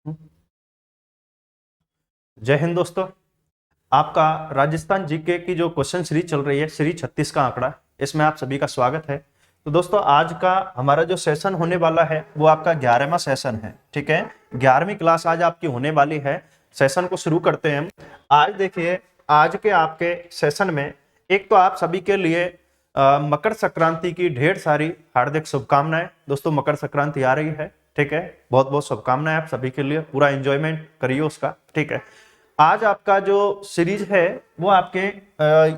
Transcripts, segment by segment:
जय हिंद दोस्तों। आपका राजस्थान जीके की जो क्वेश्चन सीरीज चल रही है, सीरीज 36 का आंकड़ा, इसमें आप सभी का स्वागत है। तो दोस्तों, आज का हमारा जो सेशन होने वाला है वो आपका 11वां सेशन है। ठीक है, 11वीं क्लास आज आपकी होने वाली है। सेशन को शुरू करते हैं हम। आज देखिए, आज के आपके सेशन में एक तो आप सभी के लिए मकर संक्रांति की ढेर सारी हार्दिक शुभकामनाएं। दोस्तों, मकर संक्रांति आ रही है, ठीक है, बहुत बहुत शुभकामनाएं आप सभी के लिए, पूरा एंजॉयमेंट करिए उसका। ठीक है, आज आपका जो सीरीज है वो आपके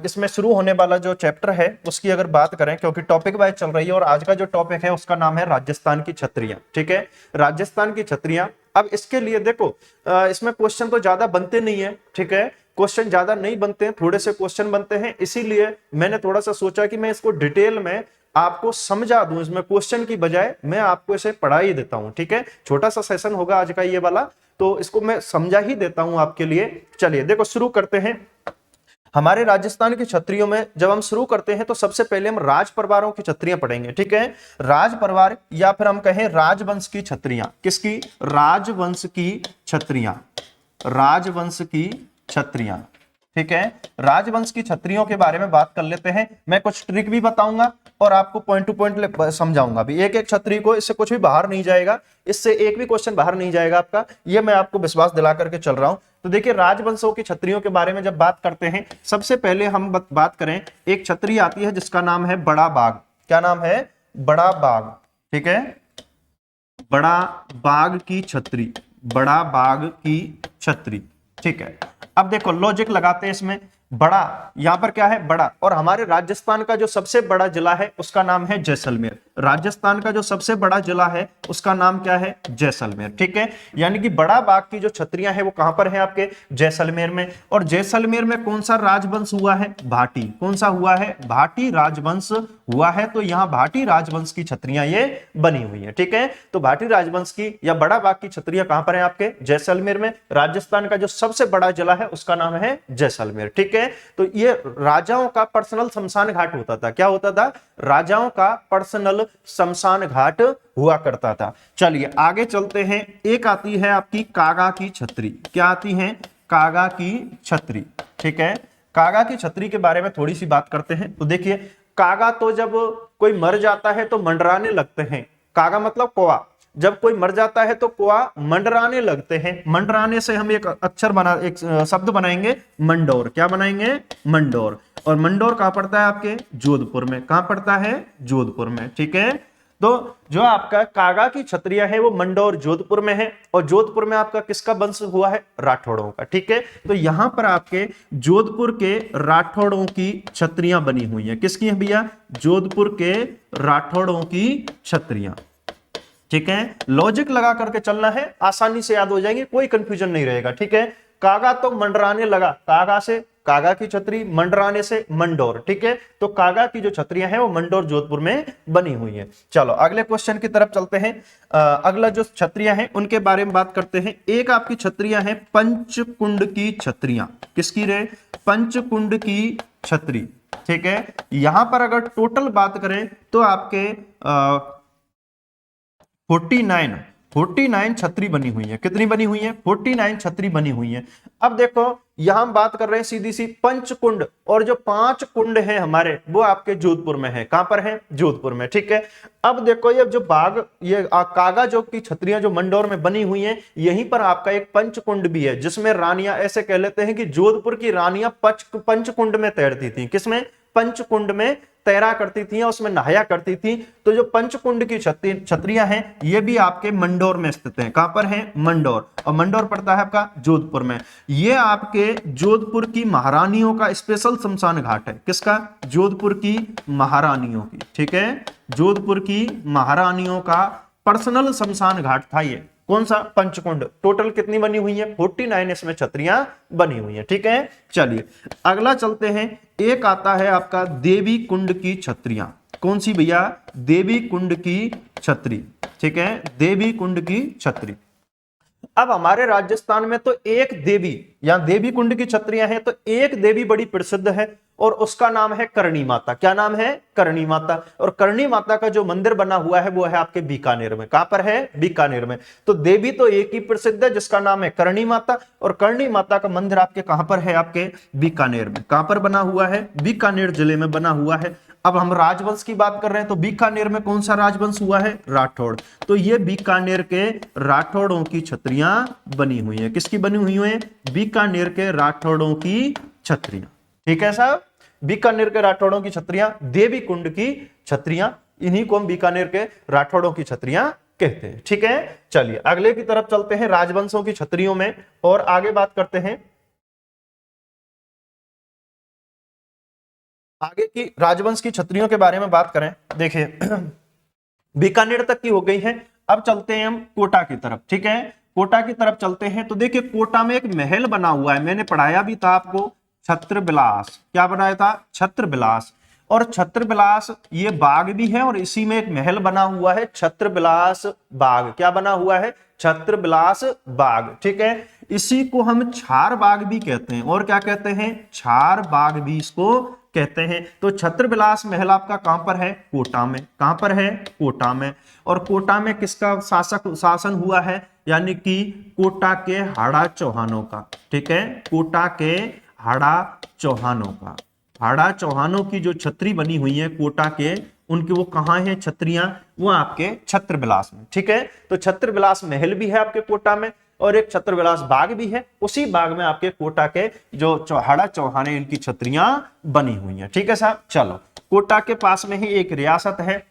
इसमें शुरू होने वाला जो चैप्टर है उसकी अगर बात करें, क्योंकि टॉपिक वाइज चल रही है, और आज का जो टॉपिक है उसका नाम है राजस्थान की छतरियां। ठीक है, राजस्थान की छतरियां। अब इसके लिए देखो, इसमें क्वेश्चन तो ज्यादा बनते नहीं है। ठीक है, क्वेश्चन ज्यादा नहीं बनते हैं, थोड़े से क्वेश्चन बनते हैं, इसीलिए मैंने थोड़ा सा सोचा कि मैं इसको डिटेल में आपको समझा दूं। इसमें क्वेश्चन की बजाय मैं आपको इसे पढ़ा ही देता हूं। ठीक है, छोटा सा सेशन होगा आज का ये वाला, तो इसको मैं समझा ही देता हूं आपके लिए। चलिए देखो, शुरू करते हैं। हमारे राजस्थान की छतरियों में जब हम शुरू करते हैं तो सबसे पहले हम राज परिवारों की छतरियां पढ़ेंगे। ठीक है, राज परिवार या फिर हम कहें राजवंश की छतरियां। किसकी? राजवंश की छतरियां। राजवंश की छतरियां। ठीक है, राजवंश की छतरियों के बारे में बात कर लेते हैं। मैं कुछ ट्रिक भी बताऊंगा और आपको पॉइंट टू पॉइंट समझाऊंगा भी। एक एक छतरी को, इससे कुछ भी बाहर नहीं जाएगा, इससे एक भी क्वेश्चन बाहर नहीं जाएगा आपका, ये मैं आपको विश्वास दिला करके चल रहा हूं। तो देखिए, राजवंशों की छतरियों के बारे में जब बात करते हैं, सबसे पहले हम बात करें, एक छतरी आती है जिसका नाम है बड़ा बाग। क्या नाम है? बड़ा बाग। ठीक है, बड़ा बाग की छतरी। बड़ा बाग की छतरी। ठीक है, अब देखो लॉजिक लगाते हैं इसमें। बड़ा, यहां पर क्या है? बड़ा। और हमारे राजस्थान का जो सबसे बड़ा जिला है उसका नाम है जैसलमेर। राजस्थान का जो सबसे बड़ा जिला है उसका नाम क्या है? जैसलमेर। ठीक है, यानी कि बड़ा बाग की जो छतरियां हैं वो कहां पर है? आपके जैसलमेर में। और जैसलमेर में कौन सा राजवंश हुआ है? भाटी। कौन सा हुआ है? भाटी राजवंश हुआ है। तो यहां भाटी राजवंश की छतरियां ये बनी हुई है। ठीक है, तो भाटी राजवंश की या बड़ा बाग की छतरियां कहां पर है? आपके जैसलमेर में। राजस्थान का जो सबसे बड़ा जिला है उसका नाम है जैसलमेर। ठीक है, तो ये राजाओं का पर्सनल शमशान घाट होता था। क्या होता था? राजाओं का पर्सनल शमशान घाट हुआ करता था। चलिए आगे चलते हैं। एक आती है आपकी कागा की छतरी। क्या आती है? कागा की छतरी। ठीक है, कागा की छतरी के बारे में थोड़ी सी बात करते हैं। तो देखिए, कागा तो जब कोई मर जाता है तो मंडराने लगते हैं। कागा मतलब कौवा। जब कोई मर जाता है तो कौवा मंडराने लगते हैं। मंडराने से हम एक अक्षर बना, एक शब्द बनाएंगे, मंडोर। क्या बनाएंगे? मंडोर। और मंडोर कहां पड़ता है? आपके जोधपुर में। कहां पड़ता है? जोधपुर में। ठीक है, तो जो आपका कागा की छतरियां है वो मंडोर जोधपुर में है। और जोधपुर में आपका किसका वंश हुआ है? राठौड़ों का। ठीक है, तो यहां पर आपके जोधपुर के राठौड़ों की छतरियां बनी हुई है। किसकी है भैया? जोधपुर के राठौड़ों की छतरियां। ठीक है, लॉजिक लगा करके चलना है, आसानी से याद हो जाएंगे, कोई कंफ्यूजन नहीं रहेगा। ठीक है, कागा तो मंडराने लगा, कागा से कागा की छतरी, मंडराने से मंडोर। ठीक है, तो कागा की जो छतरियां हैं वो मंडोर जोधपुर में बनी हुई है। चलो अगले क्वेश्चन की तरफ चलते हैं। अगला जो छतरियां हैं उनके बारे में बात करते हैं। एक आपकी छतरियां हैं पंचकुंड की छतरियां। किसकी रे? पंचकुंड की छतरी। ठीक है, यहां पर अगर टोटल बात करें तो आपके 49 छतरी बनी हुई है। कितनी बनी हुई है? 49 छतरी बनी हुई है। अब देखो, यहां हम बात कर रहे हैं सीधी सी पंचकुंड, और जो 5 कुंड है हमारे वो आपके जोधपुर में है। कहां पर है? जोधपुर में। ठीक है, अब देखो ये जो बाग, ये कागा जो की छतरियां जो मंडोर में बनी हुई हैं, यहीं पर आपका एक पंचकुंड भी है, जिसमें रानियां, ऐसे कह लेते हैं कि जोधपुर की रानियां पंचकुंड में तैरती थी। किसमें? पंचकुंड में तैरा करती थी, उसमें नहाया करती थी। तो जो पंचकुंड की छतरियां हैं ये भी आपके मंडोर में स्थित हैं। कहां पर हैं? मंडोर। और मंडोर पड़ता है आपका जोधपुर में। ये आपके जोधपुर की महारानियों का स्पेशल शमशान घाट है। किसका? जोधपुर की महारानियों की। ठीक है, जोधपुर की महारानियों का पर्सनल शमशान घाट था ये। कौन सा? पंचकुंड। टोटल कितनी बनी हुई है? 49 इसमें छतरियां बनी हुई है। ठीक है, चलिए अगला चलते हैं। एक आता है आपका देवी कुंड की छतरियां। कौन सी भैया? देवी कुंड की छतरी। ठीक है, देवी कुंड की छतरी। अब हमारे राजस्थान में तो एक देवी, यहां देवी कुंड की छतरियां हैं, तो एक देवी बड़ी प्रसिद्ध है और उसका नाम है करणी माता। क्या नाम है? करणी माता। और करणी माता का जो मंदिर बना हुआ है वो है आपके बीकानेर में। कहां पर है? बीकानेर में। तो देवी तो एक ही प्रसिद्ध है जिसका नाम है करणी माता, और करणी माता का मंदिर आपके कहां पर है? आपके बीकानेर में। कहां पर बना हुआ है? बीकानेर जिले में बना हुआ है। अब हम राजवंश की बात कर रहे हैं तो बीकानेर में कौन सा राजवंश हुआ है? राठौड़। तो ये बीकानेर के राठौड़ों की छत्रियां बनी हुई है। किसकी बनी हुई है? बीकानेर के राठौड़ों की छत्रियां। ठीक है साहब, बीकानेर के राठौड़ों की छत्रियां, देवी कुंड की छत्रियां, इन्हीं को हम बीकानेर के राठौड़ों की छत्रियां कहते हैं। ठीक है, चलिए अगले की तरफ चलते हैं राजवंशों की छत्रियों में और आगे बात करते हैं। आगे की राजवंश की छत्रियों के बारे में बात करें, देखिए बीकानेर तक की हो गई है। अब चलते हैं हम कोटा की तरफ। ठीक है, कोटा की तरफ चलते हैं तो देखिए कोटा में एक महल बना हुआ है, मैंने पढ़ाया भी था आपको, छत्रबिलास। क्या बनाया था? छत्रबिलास। और छत्रबिलास ये बाग भी है और इसी में एक महल बना हुआ है, छत्रबिलास बाग। क्या बना हुआ है? छत्रबिलास बाग। ठीक है, इसी को हम छार बाग भी कहते हैं। और क्या कहते हैं? छार बाग भी इसको कहते हैं। तो छत्रबिलास महल आपका कहां पर है? कोटा में। कहां पर है? कोटा में। और कोटा में किसका शासन हुआ है? यानी कि कोटा के हाड़ा चौहानों का। ठीक है, कोटा के हाड़ा चौहानों का। हाड़ा चौहानों की जो छत्री बनी हुई है कोटा के, उनकी वो कहां है छत्रियां? वो आपके छत्रबिलास में। ठीक है, तो छत्रबिलास महल भी है आपके कोटा में और एक छत्रबिलास बाग भी है। उसी बाग में आपके कोटा के जो हाड़ा चौहान है इनकी छत्रियां बनी हुई हैं। ठीक है साहब, चलो कोटा के पास में ही एक रियासत है।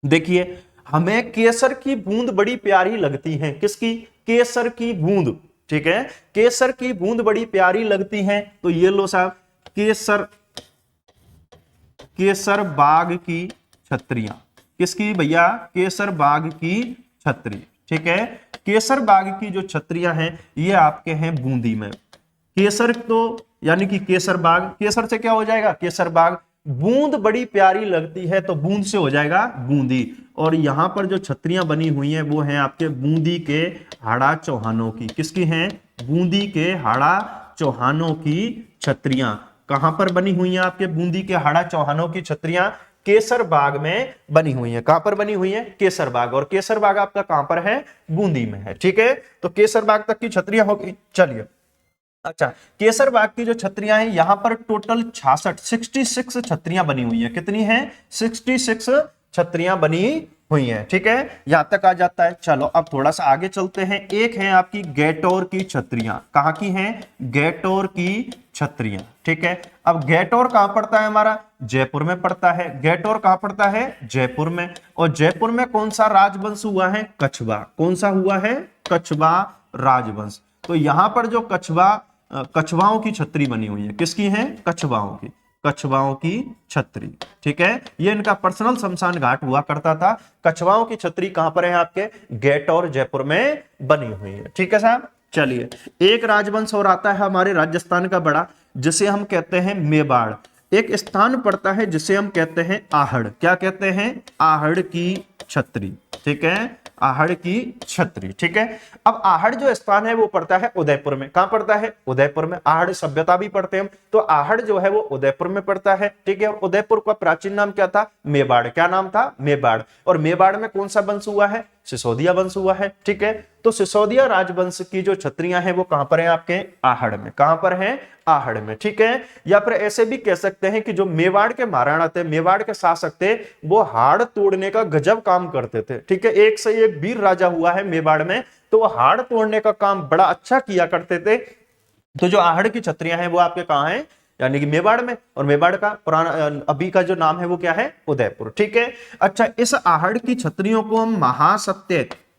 देखिए हमें केसर की बूंद बड़ी प्यारी लगती है। किसकी? केसर की बूंद। ठीक है, केसर की बूंद बड़ी प्यारी लगती है। तो ये लो साहब, केसर बाग की छत्रियां। किसकी भैया? केसर बाग की छत्री। ठीक है, केसर बाग की जो छत्रियां हैं ये आपके हैं बूंदी में। केसर तो यानी कि केसर बाग, केसर से क्या हो जाएगा? केसर बाग। बूंद बड़ी प्यारी लगती है तो बूंद से हो जाएगा बूंदी। और यहां पर जो छत्रियां बनी हुई हैं वो हैं आपके बूंदी के हाड़ा चौहानों की। किसकी हैं? बूंदी के हाड़ा चौहानों की छत्रियां। कहां पर बनी हुई हैं आपके बूंदी के हाड़ा चौहानों की छत्रियां? केसर बाग में बनी हुई है। कहां पर बनी हुई है? केसर बाग। और केसर बाग आपका कहां पर है? बूंदी में है। ठीक है, तो केसर बाग तक की छत्रियां होगी। चलिए, अच्छा केसर बाग की जो छत्रियां हैं यहां पर टोटल 66 छत्रियां बनी हुई है। कितनी हैं? 66 छत्रियां बनी हुई हैं। ठीक है, यहां तक आ जाता है। चलो अब थोड़ा सा आगे चलते हैं। एक है आपकी गैटोर की छत्रियां। कहां की हैं? गैटोर की छत्रियां। ठीक है, अब गैटोर कहां पड़ता है? हमारा जयपुर में पड़ता है। गैटोर कहां पड़ता है? जयपुर में। और जयपुर में कौन सा राजवंश हुआ है? कछवा। कौन सा हुआ है? कछवा राजवंश। तो यहां पर जो कछवाओं की छत्री बनी हुई है। किसकी है? कछवाओं की। कछवाओं की छत्री। ठीक है, ये इनका पर्सनल शमशान घाट हुआ करता था। कछवाओं की छत्री कहां पर है? आपके गैटोर जयपुर में बनी हुई है। ठीक है साहब, चलिए एक राजवंश और आता है हमारे राजस्थान का बड़ा, जिसे हम कहते हैं मेवाड़। एक स्थान पड़ता है जिसे हम कहते हैं आहड़। क्या कहते हैं? आहड़ की छत्री। ठीक है, आहड़ की छत्री। ठीक है, अब आहड़ जो स्थान है वो पड़ता है उदयपुर में। कहां पड़ता है? उदयपुर में। आहड़ सभ्यता भी पढ़ते हैं, तो आहड़ जो है वो उदयपुर में पड़ता है। ठीक है, उदयपुर का प्राचीन नाम क्या था? मेवाड़। क्या नाम था? मेवाड़। और मेवाड़ में कौन सा वंश हुआ है? सिसोदिया वंश हुआ है। ठीक है, तो सिसोदिया राजवंश की जो छत्रियां हैं वो कहां पर है? आपके आहड़ में। कहां पर है? आहड़ में। ठीक है, या फिर ऐसे भी कह सकते हैं कि जो मेवाड़ के महाराणा थे, मेवाड़ के शासक थे, वो हाड़ तोड़ने का गजब काम करते थे। ठीक है, एक से एक वीर राजा हुआ है मेवाड़ में, तो वो हाड़ तोड़ने का काम बड़ा अच्छा किया करते थे। तो जो आहड़ की छत्रियां हैं वो आपके कहां हैं? यानी कि मेवाड़ में। और मेवाड़ का पुराना अभी का जो नाम है वो क्या है? उदयपुर। ठीक है, अच्छा इस आहड़ की छत्रियों को हम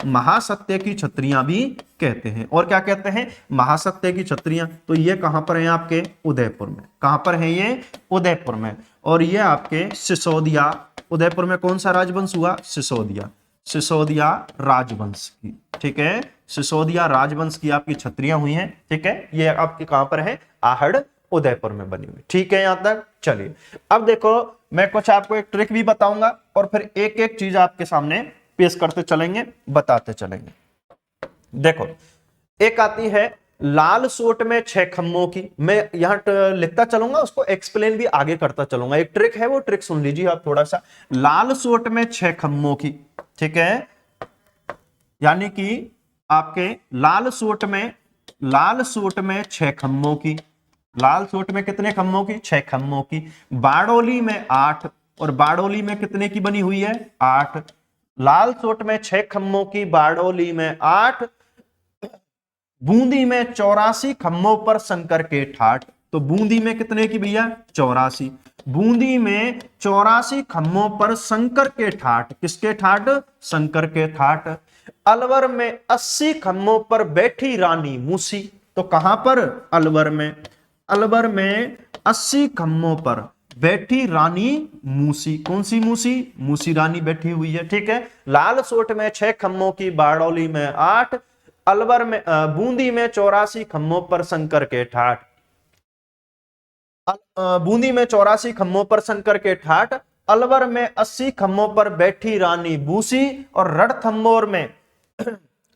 महासत्य की छत्रियां भी कहते हैं। और क्या कहते हैं? महासत्य की छत्रियां। तो ये कहां पर है? आपके उदयपुर में। कहां पर है ये? उदयपुर में। और ये आपके सिसोदिया, उदयपुर में कौन सा राजवंश हुआ? सिसोदिया। सिसोदिया राजवंश की। ठीक है, सिसोदिया राजवंश की आपकी छत्रियां हुई हैं। ठीक है, ये आपके कहां पर है? आहड़ उदयपुर में बनी हुई। ठीक है, यहां तक। चलिए अब देखो, मैं कुछ आपको एक ट्रिक भी बताऊंगा और फिर एक एक चीज आपके सामने पेश करते चलेंगे, बताते चलेंगे। देखो, एक आती है लाल सूट में 6 खम्भों की, मैं यहां लिखता चलूंगा, उसको एक्सप्लेन भी आगे करता चलूंगा। एक ट्रिक है, वो ट्रिक सुन लीजिए आप थोड़ा सा। लाल सूट में 6 खम्भों की, ठीक है, यानी कि आपके लाल सूट में 6 खम्भों की, लाल सूट में कितने खम्भों की? 6 खम्भों की। बारडोली में 8, और बारडोली में कितने की बनी हुई है? 8। लाल सूट में 6 खम्भों की, बारडोली में 8, बूंदी में 84 खम्भों पर शंकर के ठाठ। तो बूंदी में कितने की भैया? 84। बूंदी में 84 खम्भों पर शंकर के ठाठ। किसके ठाठ? शंकर के ठाठ। अलवर में 80 खम्भों पर बैठी रानी मूसी। तो कहां पर? अलवर में। अलवर में 80 खम्भों पर बैठी रानी मूसी। कौन सी मूसी? मूसी रानी बैठी हुई है, ठीक है। लाल सोट में 6 खम्भों की, बारडोली में 8, अलवर में बूंदी में 84 खम्भों पर शंकर के ठाठ। बूंदी में 84 खम्भों पर शंकर के ठाठ, अलवर में 80 खम्भों पर बैठी रानी बूसी, और रणथंभौर में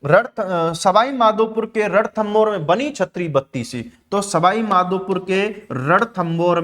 सवाई माधोपुर के रणथंभौर में बनी छतरी 32सी। तो सवाई माधोपुर के रणथंभौर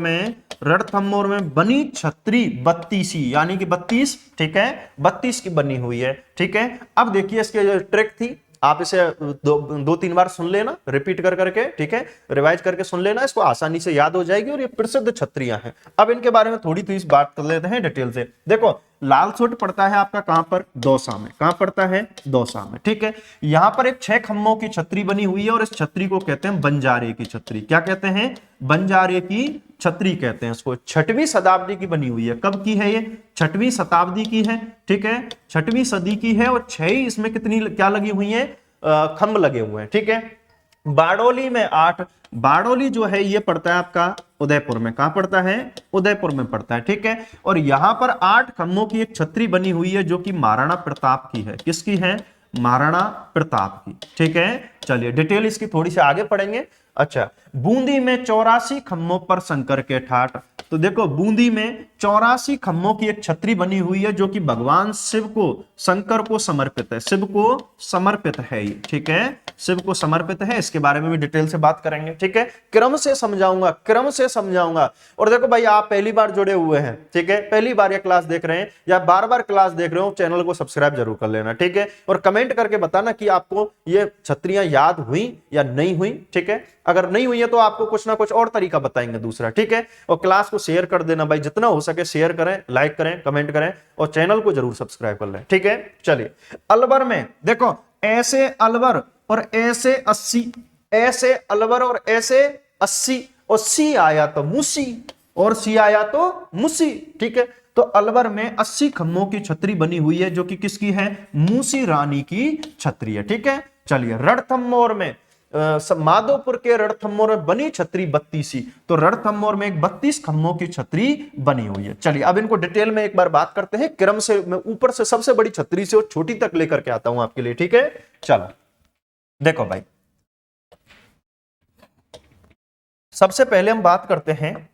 में बनी छतरी 32सी, यानी कि 32, ठीक है, 32 की बनी हुई है, ठीक है। अब देखिए इसके जो ट्रिक थी, आप इसे 2-3 बार सुन लेना, रिपीट कर करके, ठीक है, रिवाइज करके सुन लेना, इसको आसानी से याद हो जाएगी। और ये प्रसिद्ध छत्रियां हैं। अब इनके बारे में थोड़ी सी बात कर लेते हैं डिटेल से। देखो, लाल सूट पड़ता है आपका कहां पर? दौसा में। कहां पड़ता है? दौसा में, ठीक है। यहां पर एक 6 खम्भों की छतरी बनी हुई है, और इस छतरी को कहते हैं बंजारे की छतरी। क्या कहते हैं? बंजारे की छतरी कहते हैं इसको। 6वीं शताब्दी की बनी हुई है। कब की है ये? 6वीं शताब्दी की है, ठीक है, 6वीं सदी की है। और 6 ही इसमें कितनी क्या लगी हुई है? खम्भ लगे हुए हैं, ठीक है। बारडोली में 8। बारडोली जो है ये पड़ता है आपका उदयपुर में। कहां पड़ता है? उदयपुर में पड़ता है, ठीक है। और यहां पर 8 खम्भों की एक छतरी बनी हुई है, जो कि महाराणा प्रताप की है। किसकी है? महाराणा प्रताप की, ठीक है। चलिए डिटेल इसकी थोड़ी सी आगे पढ़ेंगे। अच्छा, बूंदी में 84 खम्भों पर शंकर के ठाठ। तो देखो, बूंदी में 84 खम्भों की एक छतरी बनी हुई है, जो कि भगवान शिव को, शंकर को समर्पित है। शिव को समर्पित है ये, ठीक है, शिव को समर्पित है। इसके बारे में भी डिटेल से बात करेंगे, ठीक है। क्रम से समझाऊंगा। और देखो भाई, आप पहली बार जुड़े हुए हैं, ठीक है, पहली बार ये क्लास देख रहे हैं या बार बार क्लास देख रहे हो, चैनल को सब्सक्राइब जरूर कर लेना, ठीक है। और कमेंट करके बताना कि आपको ये छतरियां याद हुई या नहीं हुई, ठीक है। अगर नहीं हुई है तो आपको कुछ ना कुछ और तरीका बताएंगे दूसरा, ठीक है। और क्लास को शेयर कर देना भाई, जितना हो सके शेयर करें, लाइक करें, कमेंट करें, और चैनल को जरूर सब्सक्राइब कर लें, ठीक है। चलिए, अलवर में देखो, ऐसे अलवर और ऐसे 80, ऐसे अलवर और ऐसे 80, और सी आया तो मूसी, और सी आया तो मूसी, ठीक है। तो अलवर में 80 खम्भों की छतरी बनी हुई है, जो कि किसकी है? मूसी रानी की छतरी है, ठीक है। चलिए, रणथंभौर में माधोपुर के रणथंभौर में बनी छतरी 32सी। तो रणथंभौर में एक 32 खम्भों की छतरी बनी हुई है। चलिए, अब इनको डिटेल में एक बार बात करते हैं, क्रम से। मैं ऊपर से सबसे बड़ी छतरी से और छोटी तक लेकर के आता हूं आपके लिए, ठीक है। चलो देखो भाई, सबसे पहले हम बात करते हैं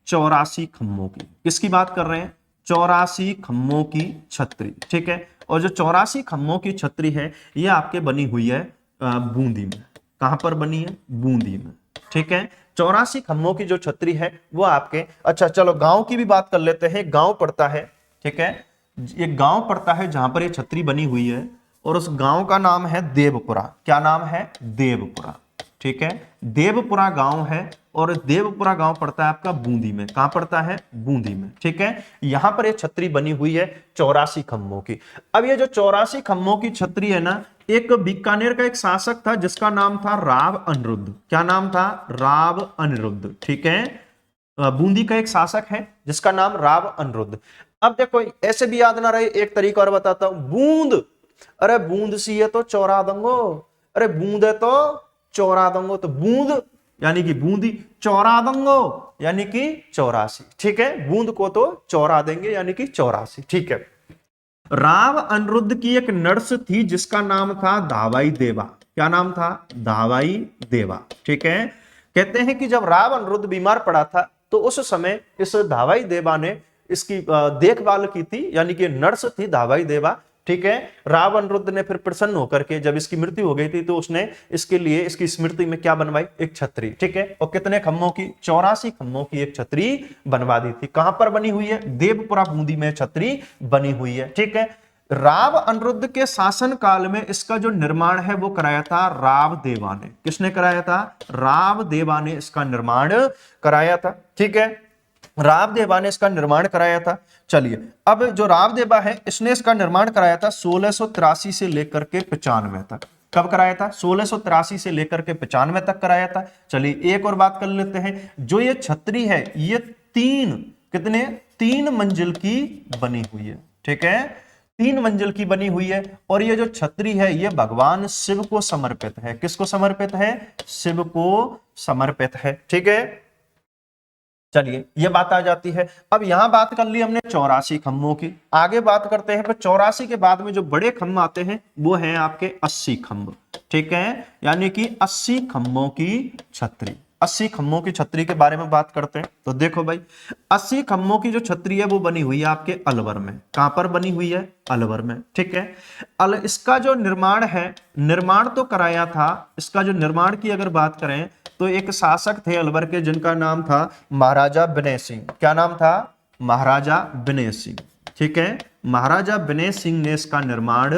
84 खम्भों की। किसकी बात कर रहे हैं? 84 खम्भों की छतरी, ठीक है। और जो 84 खम्भों की छतरी है, ये आपके बनी हुई है बूंदी में। कहां पर बनी है? बूंदी में, ठीक है। 84 खम्भों की जो छतरी है वो आपके, अच्छा चलो गांव की भी बात कर लेते हैं। गांव पड़ता है, ठीक है, ये गांव पड़ता है जहां पर ये छतरी बनी हुई है, और उस गांव का नाम है देवपुरा। क्या नाम है? देवपुरा, ठीक है। देवपुरा गांव है, और देवपुरा गांव पड़ता है आपका बूंदी में। कहां पड़ता है? बूंदी में, ठीक है। यहां पर ये छतरी बनी हुई है 84 खम्भों की। अब ये जो 84 खम्भों की छतरी है ना, एक बीकानेर का एक शासक था जिसका नाम था राव अनिरुद्ध। क्या नाम था? राव अनिरुद्ध, ठीक है। बूंदी का एक शासक है जिसका नाम राव अनिरुद्ध। अब देखो, ऐसे भी याद ना रहे, एक तरीका और बताता हूं। बूंद, अरे बूंद सी है तो चौरा दूंगो, अरे बूंद है तो चौरा दूंगो। तो बूंद यानी कि बूंदी, चौरा दूंगो यानी कि 84, ठीक है। बूंद को तो चौरा देंगे, यानी कि 84, ठीक है। राव अनिरुद्ध की एक नर्स थी जिसका नाम था धावाई देवा। क्या नाम था? धावाई देवा, ठीक है। कहते हैं कि जब राव अनिरुद्ध बीमार पड़ा था, तो उस समय इस धावाई देवा ने इसकी देखभाल की थी, यानी कि नर्स थी धावाई देवा, ठीक है। राव अनिरुद्ध ने फिर प्रसन्न होकर के जब इसकी मृत्यु हो गई थी तो उसने इसके लिए इसकी स्मृति में क्या बनवाई, एक छतरी, ठीक है। और कितने खम्भों की, 84 खम्भों की एक छतरी बनवा दी थी। कहां पर बनी हुई है, देवपुरा बूंदी में छतरी बनी हुई है, ठीक है। राव अनिरुद्ध के शासन काल में इसका जो निर्माण है वो कराया था राव देवा ने। किसने कराया था, राव देवा ने इसका निर्माण कराया था, ठीक है। राव देवा ने इसका निर्माण कराया था। चलिए अब जो राव देवा है इसने इसका निर्माण कराया था 1683 से लेकर के 95 तक। कब कराया था, 1683 से लेकर के 95 तक कराया था। चलिए एक और बात कर लेते हैं, जो ये छतरी है ये तीन मंजिल की बनी हुई है, ठीक है, 3 मंजिल की बनी हुई है। और ये जो छतरी है ये भगवान शिव को समर्पित है। किसको समर्पित है, शिव को समर्पित है, ठीक है। चलिए ये बात आ जाती है। अब यहां बात कर ली हमने 84 खम्भों की, आगे बात करते हैं। पर 84 के बाद में जो बड़े खम्भ आते हैं वो हैं आपके 80 खम्भ, ठीक है, यानी कि 80 खम्भों की छतरी। 80 खम्भों की छतरी के बारे में बात करते हैं। तो देखो भाई 80 खम्भों की जो छतरी है वो बनी हुई है आपके अलवर में। कहां पर बनी हुई है, अलवर में, ठीक है। इसका जो निर्माण है, निर्माण तो कराया था, इसका जो निर्माण की अगर बात करें तो एक शासक थे अलवर के जिनका नाम था महाराजा विनय सिंह। क्या नाम था, महाराजा विनय सिंह, ठीक है। महाराजा विनय सिंह ने इसका निर्माण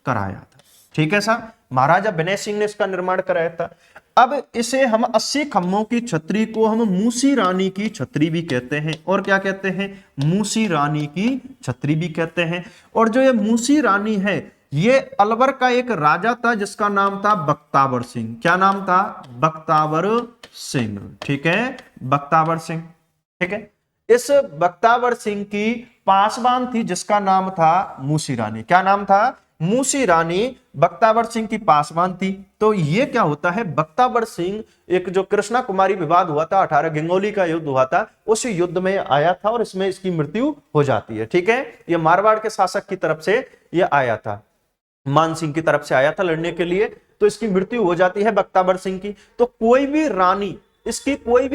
कराया था, ठीक है साहब, महाराजा विनय सिंह ने इसका निर्माण कराया था। अब इसे हम 80 खम्भों की छतरी को हम मूसी रानी की छतरी भी कहते हैं। और क्या कहते हैं, मूसी रानी की छतरी भी कहते हैं। और जो ये मूसी रानी है ये अलवर का एक राजा था जिसका नाम था बख्तावर सिंह। क्या नाम था, बख्तावर सिंह, ठीक है, बख्तावर सिंह, ठीक है। इस बख्तावर सिंह की पासवान थी जिसका नाम था मूसी रानी। क्या नाम था, मूसी रानी बख्तावर सिंह की पासवान थी। तो ये क्या होता है, बख्तावर सिंह एक जो कृष्णा कुमारी विवाद हुआ था, 18 गंगोली का युद्ध हुआ था, उस युद्ध में आया था और इसमें इसकी मृत्यु हो जाती है, ठीक है। ये मारवाड़ के शासक की तरफ से ये आया था, मान सिंह की तरफ से आया था लड़ने के लिए, तो इसकी मृत्यु हो जाती है बख्तावर सिंह की। तो कोई भी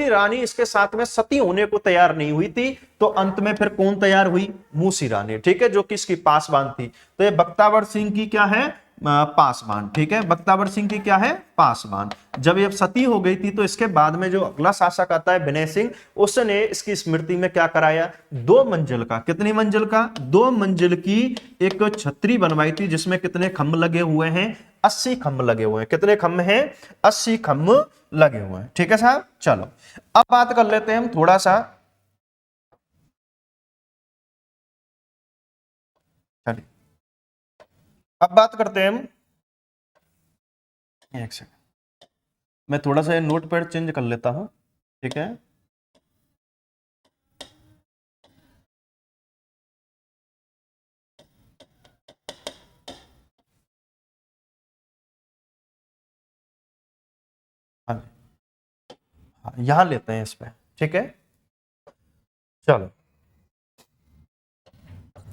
रानी इसके साथ में सती होने को तैयार नहीं हुई थी। तो अंत में फिर कौन तैयार हुई, मूसी रानी, ठीक है, जो कि इसकी पासवान थी। तो ये बख्तावर सिंह की क्या है, पासवान, ठीक है, बख्तावर सिंह की क्या है, पासवान। जब ये सती हो गई थी तो इसके बाद में जो अगला शासक आता है विनय सिंह, उसने इसकी स्मृति में क्या कराया, 2 मंजिल का, कितनी मंजिल का, 2 मंजिल की एक छतरी बनवाई थी जिसमें कितने खम्भ लगे हुए हैं, 80 खम्भ लगे हुए हैं। कितने खम्भ हैं, 80 खम्भ लगे हुए हैं, ठीक है साहब। चलो अब बात कर लेते हैं हम थोड़ा सा, चलिए अब बात करते हैं हम, एक सेकंड मैं थोड़ा सा नोट पैड चेंज कर लेता हूं, ठीक है। हाँ यहां लेते हैं इस पे, ठीक है। चलो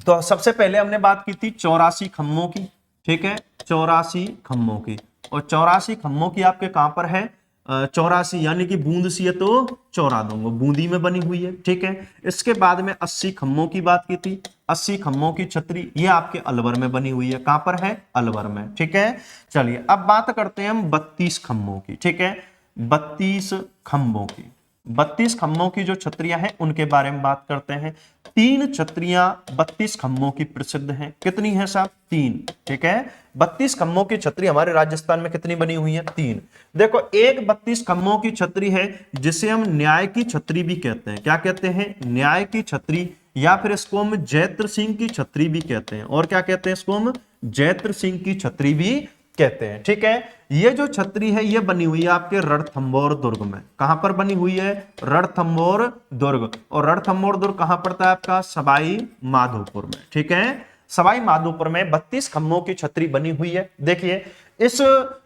तो सबसे पहले हमने बात की थी 84 खम्भों की, ठीक है, 84 खम्भों की। और 84 खम्भों की आपके कहां पर है, 84 यानी कि बूंद सी है तो 94 बूंदी में बनी हुई है, ठीक है। इसके बाद में 80 खम्भों की बात की थी, 80 खम्भों की छतरी ये आपके अलवर में बनी हुई है। कहां पर है, अलवर में, ठीक है। चलिए अब बात करते हैं हम 32 खम्भों की, ठीक है, 32 खम्भों की। 32 खम्भों की जो छतरियां हैं उनके बारे में बात करते हैं। 3 छतरियां 32 खम्भों की प्रसिद्ध हैं। कितनी है साहब, 3, ठीक है। 32 खम्भों की छतरी हमारे राजस्थान में कितनी बनी हुई है, 3। देखो एक 32 खम्भों की छतरी है जिसे हम न्याय की छतरी भी कहते हैं। क्या कहते हैं, न्याय की छतरी, या फिर इसको हम जैत्र सिंह की छतरी भी कहते हैं। और क्या कहते हैं, इसको हम जैत्र सिंह की छतरी भी कहते हैं, ठीक है। ये जो छतरी है ये बनी हुई है आपके रणथंभौर दुर्ग में। कहां पर बनी हुई है, रणथंभौर दुर्ग। और रणथंभौर दुर्ग कहां पड़ता है आपका, सवाई माधोपुर में, ठीक है। सवाई माधोपुर में 32 खम्भों की छतरी बनी हुई है। देखिए इस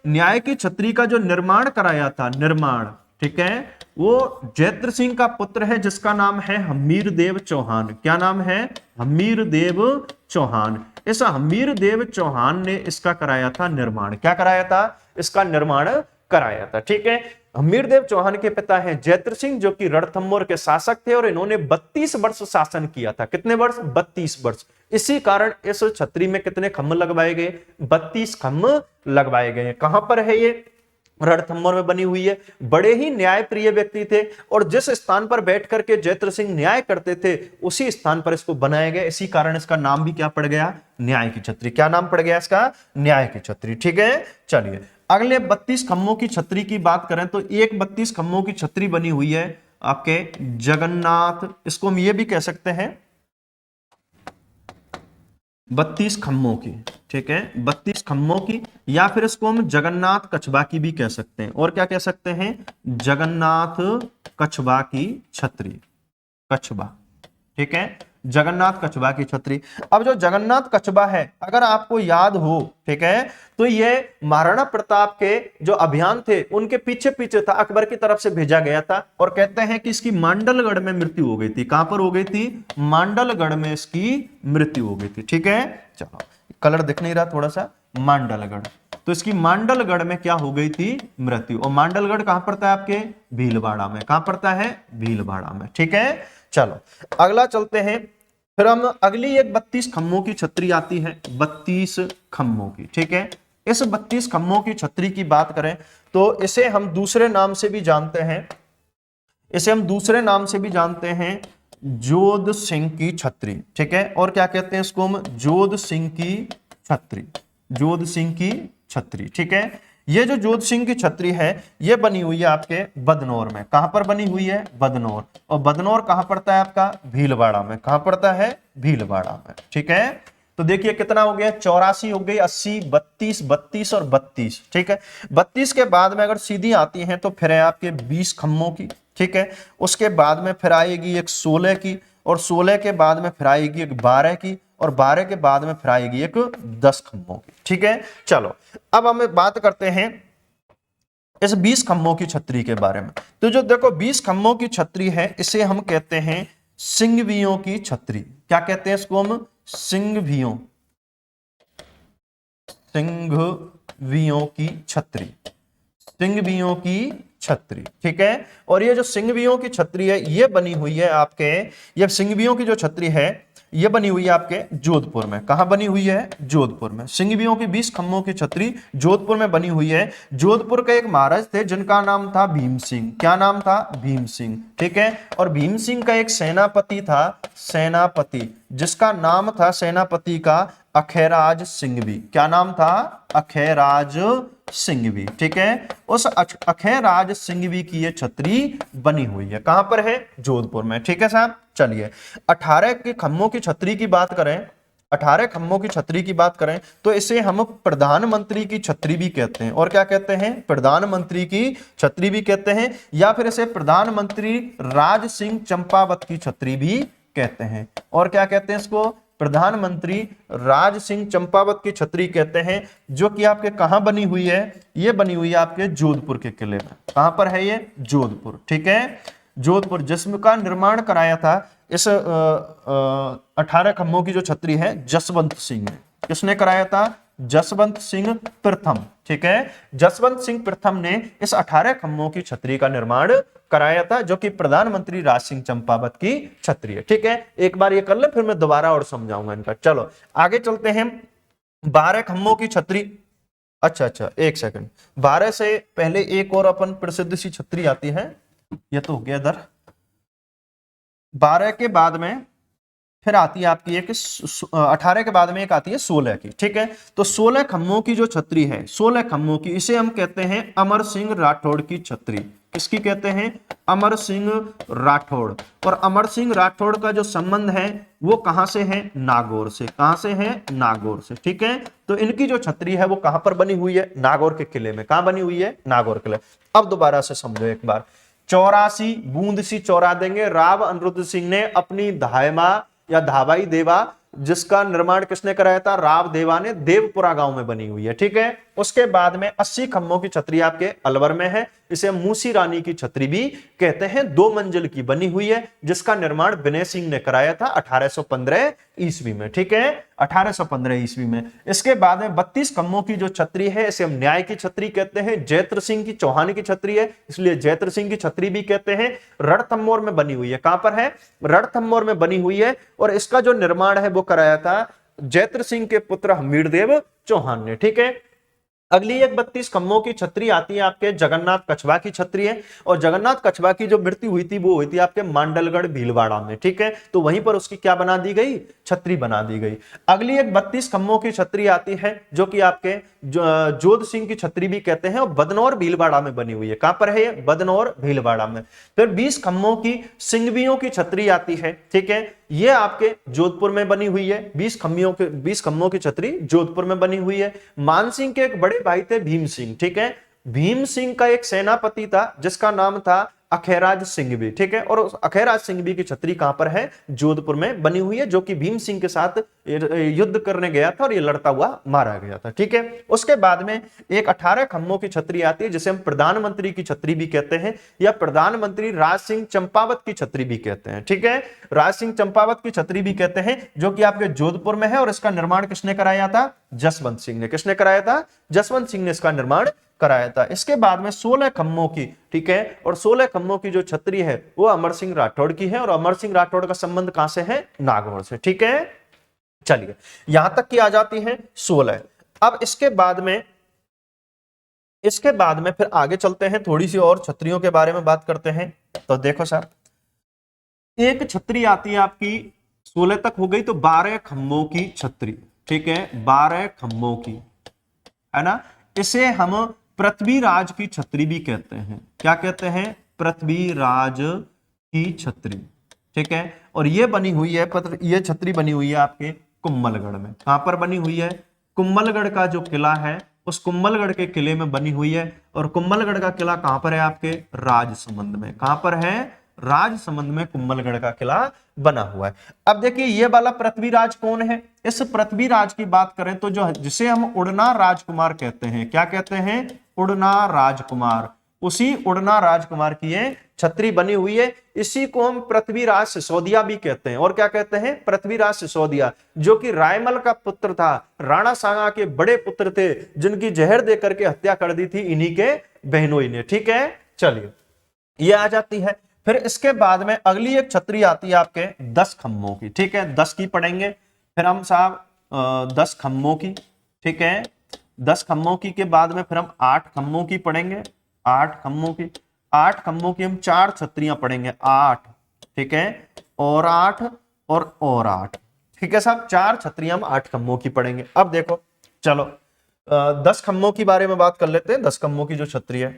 न्याय की छतरी का जो निर्माण कराया था, निर्माण, ठीक है, वो जैत्र सिंह का पुत्र है जिसका नाम है हमीर देव चौहान। क्या नाम है, हमीर देव चौहान। इस हमीर देव चौहान ने इसका कराया था निर्माण। क्या कराया था, इसका निर्माण कराया था, ठीक है। हमीरदेव चौहान के पिता हैं जैत्र सिंह, जो कि रणथंभौर के शासक थे और इन्होंने 32 वर्ष शासन किया था। कितने वर्ष? 32 वर्ष। इसी कारण इस छतरी में कितने खम्भ लगवाए गए? 32 खम्भ लगवाए गए। कहां पर है ये? रणथंभौर में बनी हुई है। बड़े ही न्यायप्रिय व्यक्ति थे और जिस स्थान पर बैठ करके जैत्र सिंह न्याय करते थे उसी स्थान पर इसको बनाया गया। इसी कारण इसका नाम भी क्या पड़ गया? न्याय की छतरी। क्या नाम पड़ गया इसका? न्याय की छतरी। ठीक है, चलिए अगले 32 खम्भों की छतरी की बात करें तो एक 32 खम्भों की छतरी बनी हुई है आपके जगन्नाथ, इसको हम ये भी कह सकते हैं 32 खम्भों की। ठीक है, 32 खम्भों की, या फिर इसको हम जगन्नाथ कछबा की भी कह सकते हैं। और क्या कह सकते हैं? जगन्नाथ कछबा की छतरी, कछबा। ठीक है, जगन्नाथ कछबा की छतरी। अब जो जगन्नाथ कछबा है अगर आपको याद हो, ठीक है, तो ये महाराणा प्रताप के जो अभियान थे उनके पीछे पीछे था, अकबर की तरफ से भेजा गया था। और कहते हैं कि इसकी मांडलगढ़ में मृत्यु हो गई थी। कहां पर हो गई थी? मांडलगढ़ में इसकी मृत्यु हो गई थी। ठीक है, चलो कलर दिख नहीं रहा थोड़ा सा, मांडलगढ़। तो इसकी मांडलगढ़ में क्या हो गई थी? मृत्यु। और मांडलगढ़ कहां पड़ता है आपके? भीलवाड़ा में। कहां पड़ता है? भीलवाड़ा में। ठीक है, चलो अगला चलते हैं। फिर हम अगली एक 32 खम्भों की छतरी आती है, 32 खम्भों की। ठीक है, इस 32 खम्भों की छतरी की बात करें तो इसे हम दूसरे नाम से भी जानते हैं, इसे हम दूसरे नाम से भी जानते हैं जोध सिंह की छतरी। ठीक है, और क्या कहते हैं इसको हम? जोध सिंह की छतरी, जोध सिंह की छतरी। ठीक है, ये जो जोध सिंह की छतरी है ये बनी हुई है आपके बदनौर में। कहां पर बनी हुई है? बदनौर। और बदनौर कहां पड़ता है आपका? भीलवाड़ा में। कहां पड़ता है? भीलवाड़ा में। ठीक है, तो देखिए कितना हो गया? 84 हो गई, 80, 32, 32 और 32। ठीक है, 32 के बाद में अगर सीधी आती हैं तो फिर है आपके 20 खम्भों की। ठीक है, उसके बाद में फिर आएगी एक 16 की, और 16 के बाद में फिर आएगी एक 12 की, और 12 के बाद में फिर आएगी एक 10 खम्भों की। ठीक है, चलो अब हम बात करते हैं इस 20 खम्भों की छतरी के बारे में। तो जो देखो 20 खम्भों की छतरी है इसे हम कहते हैं सिंघवियों की छतरी। क्या कहते हैं इसको हम? सिंघवियों, सिंघवियों की छतरी, सिंघवियों की छतरी। ठीक है, और ये जो सिंघवियों की छतरी है ये बनी हुई है आपके, ये सिंघवियों की जो छतरी है ये बनी हुई है आपके जोधपुर में। कहां बनी हुई है? जोधपुर में। सिंघवियों की 20 खम्भों की छतरी जोधपुर में बनी हुई है। जोधपुर के एक महाराज थे जिनका नाम था भीम सिंह। क्या नाम था? भीम सिंह। ठीक है, और भीम सिंह का एक सेनापति था, सेनापति, जिसका नाम था सेनापति का अखैराज सिंघवी। क्या नाम था? अखैराज सिंघवी। ठीक है, उस अखैराज सिंघवी की ये छतरी बनी हुई है। कहां पर है? जोधपुर में। ठीक है साहब, चलिए 18 के खम्भों की छतरी की बात करें, 18 खम्भों की छतरी की बात करें तो इसे हम प्रधानमंत्री की छतरी भी कहते हैं। और क्या कहते हैं? प्रधानमंत्री की छतरी भी कहते हैं, या फिर इसे प्रधानमंत्री राज सिंह चंपावत की छतरी भी कहते हैं। और क्या कहते हैं इसको? प्रधानमंत्री राज सिंह चंपावत की छतरी कहते हैं, जो कि आपके कहां बनी हुई है? ये बनी हुई है आपके जोधपुर के किले में। कहां पर है ये? जोधपुर। ठीक है, जोधपुर, जिसका निर्माण कराया था इस 18 खम्भों की जो छतरी है जसवंत सिंह ने। किसने कराया था? जसवंत सिंह प्रथम। ठीक है, जसवंत सिंह प्रथम ने इस 18 खम्भों की छतरी का निर्माण कराया था, जो कि प्रधानमंत्री राज सिंह चंपावत की छतरी है। ठीक है, एक बार ये कर ले फिर मैं दोबारा और समझाऊंगा इनका। चलो आगे चलते हैं। 12 खम्भों की छतरी, अच्छा एक सेकंड, 12 से पहले एक और अपन प्रसिद्ध सी छतरी आती है, ये तो हो गया इधर। 12 के बाद में फिर आती है आपकी एक 18 के बाद में एक आती है 16 की। ठीक है, तो 16 खम्भों की जो छतरी है, 16 खम्भों की, इसे हम कहते हैं अमर सिंह राठौड़ की छतरी। किसकी कहते हैं? अमर सिंह राठौड़। और अमर सिंह राठौड़ का जो संबंध है वो कहां से है? नागौर से। कहां से है? नागौर से। ठीक है, तो इनकी जो छतरी है वो कहां पर बनी हुई है? नागौर के किले में। कहां बनी हुई है? नागौर किले। अब दोबारा से समझो एक बार। 84 बूंद सी चौरा देंगे, राव अनिरुद्ध सिंह ने अपनी धायमा या धाबाई देवा, जिसका निर्माण किसने कराया था? राव देवा ने, देवपुरा गांव में बनी हुई है। ठीक है, उसके बाद में 80 खम्भों की छतरी आपके अलवर में है। इसे हम मूसी रानी की छतरी भी कहते हैं। 2 मंजिल की बनी हुई है, जिसका निर्माण विनय सिंह ने कराया था 1815 ईस्वी में। ठीक है, 1815 ईस्वी में। इसके बाद में 32 खम्भों की जो छतरी है, इसे हम न्याय की छतरी कहते हैं। जैत्र सिंह की चौहान की छतरी है, इसलिए जैत्र सिंह की छतरी भी कहते हैं। रणथंभौर में बनी हुई है। कहां पर है? रणथंभौर में बनी हुई है, और इसका जो निर्माण है वो कराया था जैत्र सिंह के पुत्र हमीरदेव चौहान ने। ठीक है, अगली एक 32 खम्भों की छतरी आती है आपके जगन्नाथ कछवा की छतरी है, और जगन्नाथ कछवा की जो मृत्यु हुई थी वो हुई थी आपके मांडलगढ़ भीलवाड़ा में। ठीक है, तो वहीं पर उसकी क्या बना दी गई? छतरी बना दी गई। अगली एक 32 खम्भों की छतरी आती है, जो कि आपके जोध सिंह की छतरी भी कहते हैं, और बदनौर भीलवाड़ा में बनी हुई है। कहां पर है ये? बदनौर भीलवाड़ा में। फिर 20 खम्भों की सिंघवियों की छतरी आती है। ठीक है, ये आपके जोधपुर में बनी हुई है। 20 खम्भों की छतरी जोधपुर में बनी हुई है। मानसिंह के एक बड़े भाई थे भीम सिंह। ठीक है, भीम सिंह का एक सेनापति था जिसका नाम था अखेराज सिंघवी। ठीक है, और उस अखेराज सिंघवी की छतरी कहां पर है? जोधपुर में बनी हुई है, जो कि भीम सिंह के साथ युद्ध करने गया था और ये लड़ता हुआ मारा गया था। ठीक है, उसके बाद में एक 18 खम्भों की छतरी आती है, जिसे हम प्रधानमंत्री की छतरी भी कहते हैं, या प्रधानमंत्री राज सिंह चंपावत की छतरी भी कहते हैं। ठीक है, राज सिंह चंपावत की छतरी भी कहते हैं, जो कि आपके जोधपुर में है, और इसका निर्माण किसने कराया था? जसवंत सिंह ने। किसने कराया था? जसवंत सिंह ने इसका निर्माण कराया था। इसके बाद में 16 खम्भों की, ठीक है, और 16 खम्भों की जो छतरी है वो अमर सिंह राठौड़ की है, और अमर सिंह राठौड़ का संबंध कहां से है? नागौर से। ठीक है, चलिए यहां तक की आ जाती है 16। अब इसके बाद में फिर आगे चलते हैं, थोड़ी सी और छतरियों के बारे में बात करते हैं। तो देखो साहब, एक छतरी आती है आपकी 16 तक हो गई, तो 12 खम्भों की छतरी। ठीक है, 12 खम्भों की, है ना, इसे हम पृथ्वीराज की छतरी भी कहते हैं। क्या कहते हैं? पृथ्वीराज की छतरी। ठीक है, और ये बनी हुई है, ये छतरी बनी हुई है आपके कुंभलगढ़ में। कहां पर बनी हुई है? कुंभलगढ़ का जो किला है, उस कुंभलगढ़ के किले में बनी हुई है। और कुंभलगढ़ का किला कहां पर है? आपके राजसमंद में। कहां पर है? राजसमंद में कुंभलगढ़ का किला बना हुआ है। अब देखिए, ये वाला पृथ्वीराज कौन है? इस पृथ्वीराज की बात करें तो जो जिसे हम उड़ना राजकुमार कहते हैं, क्या कहते हैं? उड़ना राजकुमार। उसी उड़ना राजकुमार की ये छतरी बनी हुई है। इसी को हम पृथ्वीराज सिसोदिया भी कहते हैं। और क्या कहते हैं? पृथ्वीराज सिसोदिया, जो कि रायमल का पुत्र था, राणा सांगा के बड़े पुत्र थे, जिनकी जहर दे करके हत्या कर दी थी इन्हीं के बहनोई ने। ठीक है, चलिए ये आ जाती है। फिर इसके बाद में अगली एक छतरी आती है आपके 10 खम्भों की। ठीक है, 10 की पढ़ेंगे फिर हम साहब, 10 खम्भों की। ठीक है, 10 खम्भों की के बाद में फिर हम 8 खम्भों की पढ़ेंगे। 8 खम्भों की, 8 खम्भों की हम 4 छतरियां पढ़ेंगे। 8, ठीक है, और 8 और 8। ठीक है साहब, 4 छतरियां हम 8 खम्भों की पढ़ेंगे। अब देखो, चलो 10 खम्भों की बारे में बात कर लेते हैं। 10 खम्भों की जो छतरी है,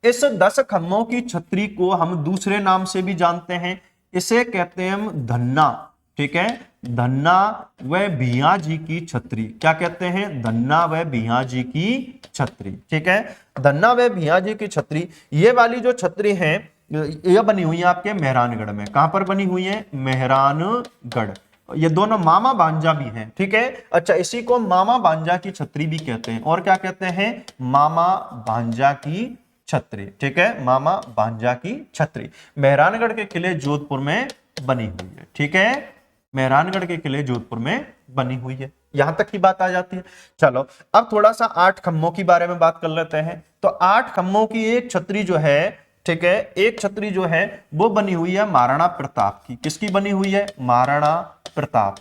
इस 10 खम्भों की छतरी को हम दूसरे नाम से भी जानते हैं। इसे कहते हैं हम धन्ना। ठीक है, धन्ना व भिया जी की छतरी। क्या कहते हैं? धन्ना व भिया जी की छतरी। ठीक है, धन्ना व भिया जी की छतरी, ये वाली जो छतरी है ये बनी हुई है आपके मेहरानगढ़ में। कहां पर बनी हुई है? मेहरानगढ़। ये दोनों मामा भांजा भी हैं। ठीक है, अच्छा, इसी को मामा भांजा की छतरी भी कहते हैं। और क्या कहते हैं? मामा भांजा की छतरी। ठीक है, मामा भांजा की छतरी मेहरानगढ़ के किले जोधपुर में बनी हुई है। ठीक है, मेहरानगढ़ के किले जोधपुर में बनी हुई है। यहां तक की बात आ जाती है। चलो अब थोड़ा सा 8 खम्भों की बारे में बात कर लेते हैं। तो 8 खम्भों की एक छतरी जो है, ठीक है, एक छतरी जो है वो बनी हुई है महाराणा प्रताप की। किसकी बनी हुई है? महाराणा प्रताप।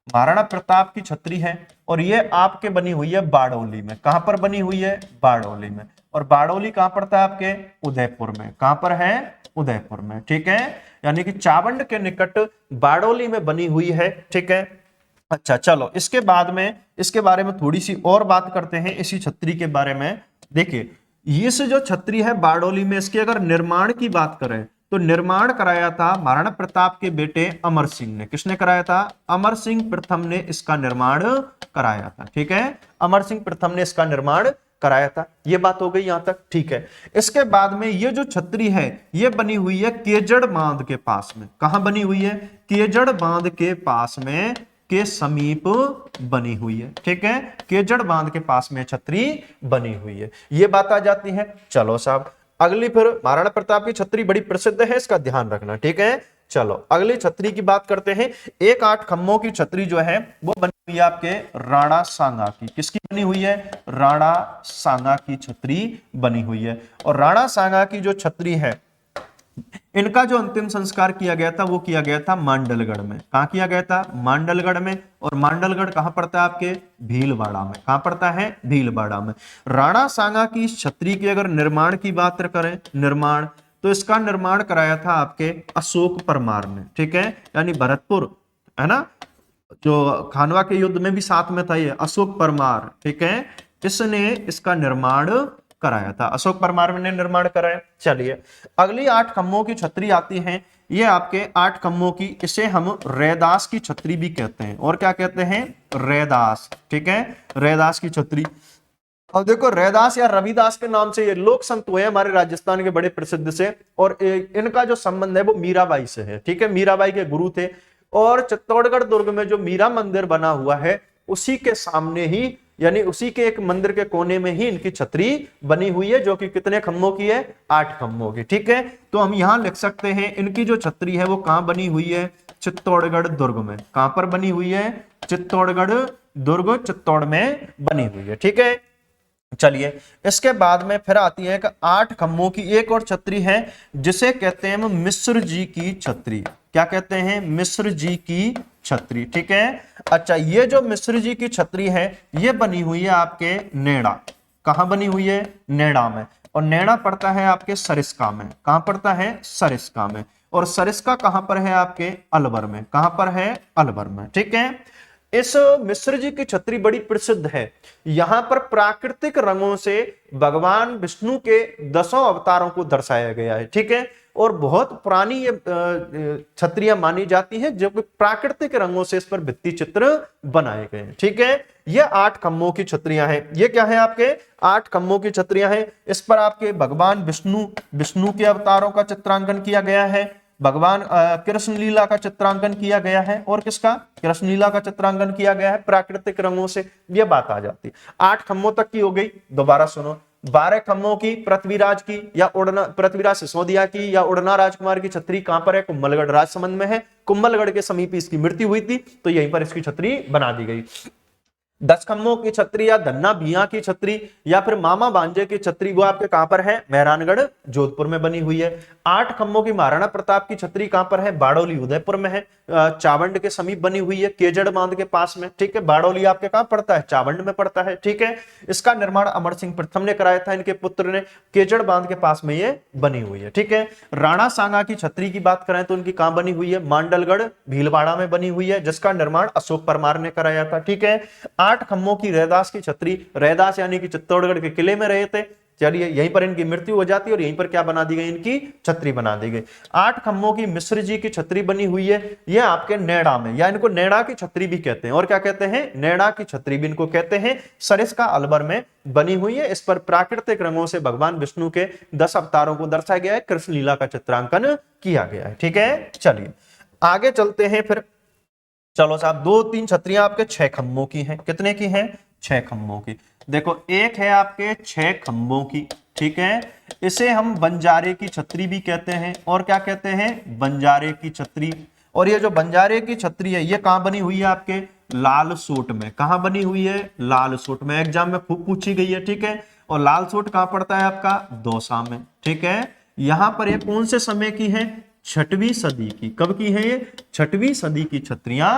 महाराणा प्रताप की छतरी है, और ये आपके बनी हुई है बारडोली में। कहां पर बनी हुई है? बारडोली में। और बारडोली कहां पड़ता है? आपके उदयपुर में। कहां पर है? उदयपुर में। ठीक है, यानी कि चावंड के निकट बारडोली में बनी हुई है। ठीक है, अच्छा, चलो इसके बाद में इसके बारे में थोड़ी सी और बात करते हैं, इसी छतरी के बारे में। देखिए, ये जो छतरी है बारडोली में, इसके अगर निर्माण की बात करें तो निर्माण कराया था महाराणा प्रताप के बेटे अमर सिंह ने। किसने कराया था? अमर सिंह प्रथम ने इसका निर्माण कराया था। ठीक है, अमर सिंह प्रथम ने इसका निर्माण कराया था। ये बात हो गई यहां तक। ठीक है, इसके बाद में ये जो छतरी है ये बनी हुई है केजड़ बांध के पास में। कहां बनी हुई है? केजड़ बांध के पास में के समीप बनी हुई है, ठीक है, केजड़ बांध के पास में छतरी बनी हुई है, ये बात आ जाती है। चलो साहब अगली फिर महाराणा प्रताप की छतरी बड़ी प्रसिद्ध है, इसका ध्यान रखना, ठीक है। चलो अगली छतरी की बात करते हैं। एक 8 खम्भों की छतरी जो है वो बनी हुई है आपके राणा सांगा की। किसकी बनी हुई है? राणा सांगा की छतरी बनी हुई है। और राणा सांगा की जो छतरी है, इनका जो अंतिम संस्कार किया गया था वो किया गया था मांडलगढ़ में। कहां किया गया था? मांडलगढ़ में। और मांडलगढ़ कहां पड़ता है आपके? भीलवाड़ा में। कहां पड़ता है? भीलवाड़ा में। राणा सांगा की छतरी के अगर निर्माण की बात करें, निर्माण, तो इसका निर्माण कराया था आपके अशोक परमार ने, ठीक है, यानी भरतपुर है ना, जो खानवा के युद्ध में भी साथ में था ये अशोक परमार, ठीक है, इसने इसका निर्माण कराया था, अशोक परमार ने निर्माण कराया। चलिए अगली 8 खम्भों की छतरी आती है, ये आपके 8 खम्भों की, इसे हम रैदास की छतरी भी कहते हैं। और क्या कहते हैं? रैदास, ठीक है, रैदास की छतरी। अब देखो रैदास या रविदास के नाम से ये लोक संत हुए हमारे राजस्थान के बड़े प्रसिद्ध से, और इनका जो संबंध है वो मीराबाई से है, ठीक है, मीराबाई के गुरु थे। और चित्तौड़गढ़ दुर्ग में जो मीरा मंदिर बना हुआ है उसी के सामने ही, यानी उसी के एक मंदिर के कोने में ही इनकी छतरी बनी हुई है, जो कि कितने खम्भों की है? 8 खम्भों की, ठीक है। तो हम यहां लिख सकते हैं इनकी जो छतरी है वो कहां बनी हुई है? चित्तौड़गढ़ दुर्ग में। कहां पर बनी हुई है? चित्तौड़गढ़ दुर्ग, चित्तौड़ में बनी हुई है, ठीक है। चलिए इसके बाद में फिर आती है कि 8 खम्भों की एक और छतरी है जिसे कहते हैं हम मिश्र जी की छतरी। क्या कहते हैं? मिश्र जी की छतरी, ठीक है। अच्छा, ये जो मिश्र जी की छतरी है ये बनी हुई है आपके नेड़ा। कहां बनी हुई है? नेड़ा में। और नेड़ा पड़ता है आपके सरिस्का में। कहां पड़ता है? सरिस्का में। और सरिस्का कहां पर है आपके? अलवर में। कहां पर है? अलवर में, ठीक है। इस मिश्र जी की छतरी बड़ी प्रसिद्ध है। यहां पर प्राकृतिक रंगों से भगवान विष्णु के 10 अवतारों को दर्शाया गया है, ठीक है। और बहुत पुरानी ये छतरियां मानी जाती हैं जो कि प्राकृतिक रंगों से इस पर भित्ति चित्र बनाए गए हैं, ठीक है। ये 8 खम्भों की छतरियां हैं। ये क्या है? आपके 8 खम्भों की छतरियां हैं। इस पर आपके भगवान विष्णु के अवतारों का चित्रांकन किया गया है, भगवान कृष्ण लीला का चित्रांकन किया गया है। और किसका? कृष्ण लीला का चित्रांकन किया गया है प्राकृतिक रंगों से। यह बात आ जाती है। 8 खम्भों तक की हो गई। दोबारा सुनो, 12 खम्भों की पृथ्वीराज की या उड़ना, पृथ्वीराज सिसोदिया की या उड़ना राजकुमार की छतरी कहां पर है? कुंभलगढ़ राजसमंद में है। कुंभलगढ़ के समीप इसकी मृत्यु हुई थी, तो यहीं पर इसकी छतरी बना दी गई। 10 खम्भों की छतरी या धन्ना भिया की छतरी या फिर मामा बांजे की छतरी, वो आपके कहां पर है? मेहरानगढ़ जोधपुर में बनी हुई है। 8 खम्भों की महाराणा प्रताप की छतरी कहां पर है? बाड़ोली उदयपुर में है, चावंड के समीप बनी हुई है, केजड़ बांध के पास में, ठीक है। बाड़ोली आपके कहां पड़ता है? चावंड में पड़ता है, ठीक है। इसका निर्माण अमर सिंह प्रथम ने कराया था, इनके पुत्र ने। केजड़ बांध के पास में ये बनी हुई है, ठीक है। राणा सांगा की छतरी की बात करें तो उनकी कहां बनी हुई है? मांडलगढ़ भीलवाड़ा में बनी हुई है, जिसका निर्माण अशोक परमार ने कराया था, ठीक है। 8 खम्भों की रैदास की छतरी, रैदास यानी कि चित्तौड़गढ़ के किले में रहे थे, चलिए यहीं पर इनकी मृत्यु हो जाती है और यहीं पर क्या बना दी गई? इनकी छतरी बना दी गई। 8 खम्भों की मिश्र जी की छतरी बनी हुई है, यह आपके नेड़ा में, या इनको नेड़ा की छतरी भी कहते हैं। और क्या कहते हैं? नेड़ा की छतरी भी इनको कहते हैं। सरिस्का अलवर में बनी हुई है। इस पर प्राकृतिक रंगों से भगवान विष्णु के 10 अवतारों को दर्शाया गया है, कृष्ण लीला का चित्रांकन किया गया है, ठीक है। चलिए आगे चलते हैं फिर। चलो साहब 2-3 छतरियां आपके 6 खम्भों की हैं। कितने की हैं? 6 खम्भों की। देखो एक है आपके 6 खम्भों की, ठीक है, इसे हम बंजारे की छतरी भी कहते हैं। और क्या कहते हैं? बंजारे की छतरी। और ये जो बंजारे की छतरी है ये कहां बनी हुई है? आपके लालसोट में। कहां बनी हुई है? लालसोट में। एग्जाम में खूब पूछी गई है, ठीक है। और लालसोट कहां पड़ता है? आपका दौसा में, ठीक है। यहां पर ये कौन से समय की है? 6वीं सदी की। कब की है ये? 6वीं सदी की छतरियां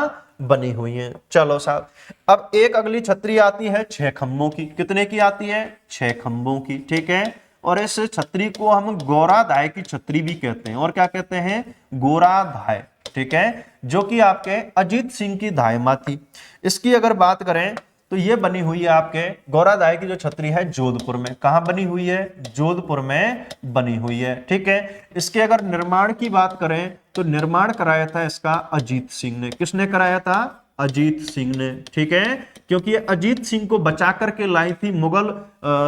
बनी हुई हैं। चलो साहब अब एक अगली छतरी आती है 6 खम्भों की। कितने की आती है? 6 खम्भों की, ठीक है। और इस छतरी को हम गोराधाय की छतरी भी कहते हैं। और क्या कहते हैं? गोराधाय, ठीक है, जो कि आपके अजीत सिंह की धायमा थी। इसकी अगर बात करें तो ये बनी हुई है आपके गोराधाय की जो छतरी है जोधपुर में। कहां बनी हुई है? जोधपुर में बनी हुई है, ठीक है। इसके अगर निर्माण की बात करें तो निर्माण कराया था इसका अजीत सिंह ने। किसने कराया था? अजीत सिंह ने, ठीक है। क्योंकि ये अजीत सिंह को बचा करके लाई थी, मुगल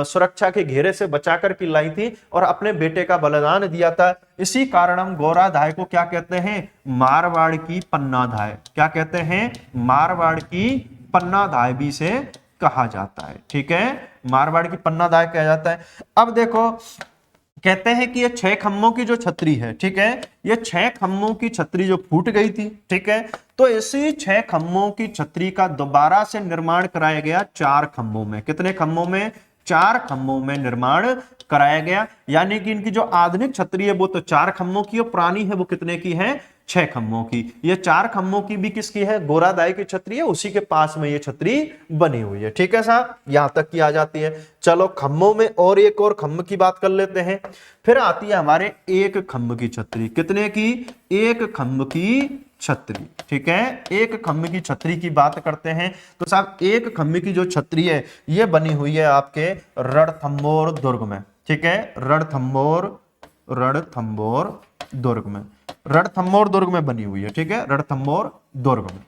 सुरक्षा के घेरे से बचा करके लाई थी और अपने बेटे का बलिदान दिया था। इसी कारण हम गोराधाय को क्या कहते हैं, मारवाड़ की पन्नाधाय। क्या कहते हैं, मारवाड़ की पन्नाधाय भी से कहा जाता है। ठीक है, मारवाड़ की पन्नाधाय कहा जाता है। अब देखो कहते हैं कि ये 6 खम्भों की जो छतरी है, ठीक है, ये 6 खम्भों की छतरी जो फूट गई थी, ठीक है, तो इसी 6 खम्भों की छतरी का दोबारा से निर्माण कराया गया 4 खम्भों में। कितने खम्भों में, 4 खम्भों में निर्माण कराया गया। यानी कि इनकी जो आधुनिक छतरी है वो तो 4 खम्भों की और पुरानी है वो कितने की है, 6 खम्भों की। ये 4 खम्भों की भी किसकी है, गोरादाई की छतरी है, उसी के पास में ये छतरी बनी हुई है। ठीक है साहब, यहां तक की आ जाती है। चलो खम्भों में और एक और खम्भ की बात कर लेते हैं। फिर आती है हमारे एक खम्भ की छतरी। कितने की, एक खम्भ की छतरी। ठीक है, एक खम्भ की छतरी की बात करते हैं तो साहब एक खम्भ की जो छतरी है ये बनी हुई है आपके रणथंभौर दुर्ग में। ठीक है, रणथंभौर दुर्ग में, रणथंभौर दुर्ग में बनी हुई है। ठीक है, रणथंभौर दुर्ग में,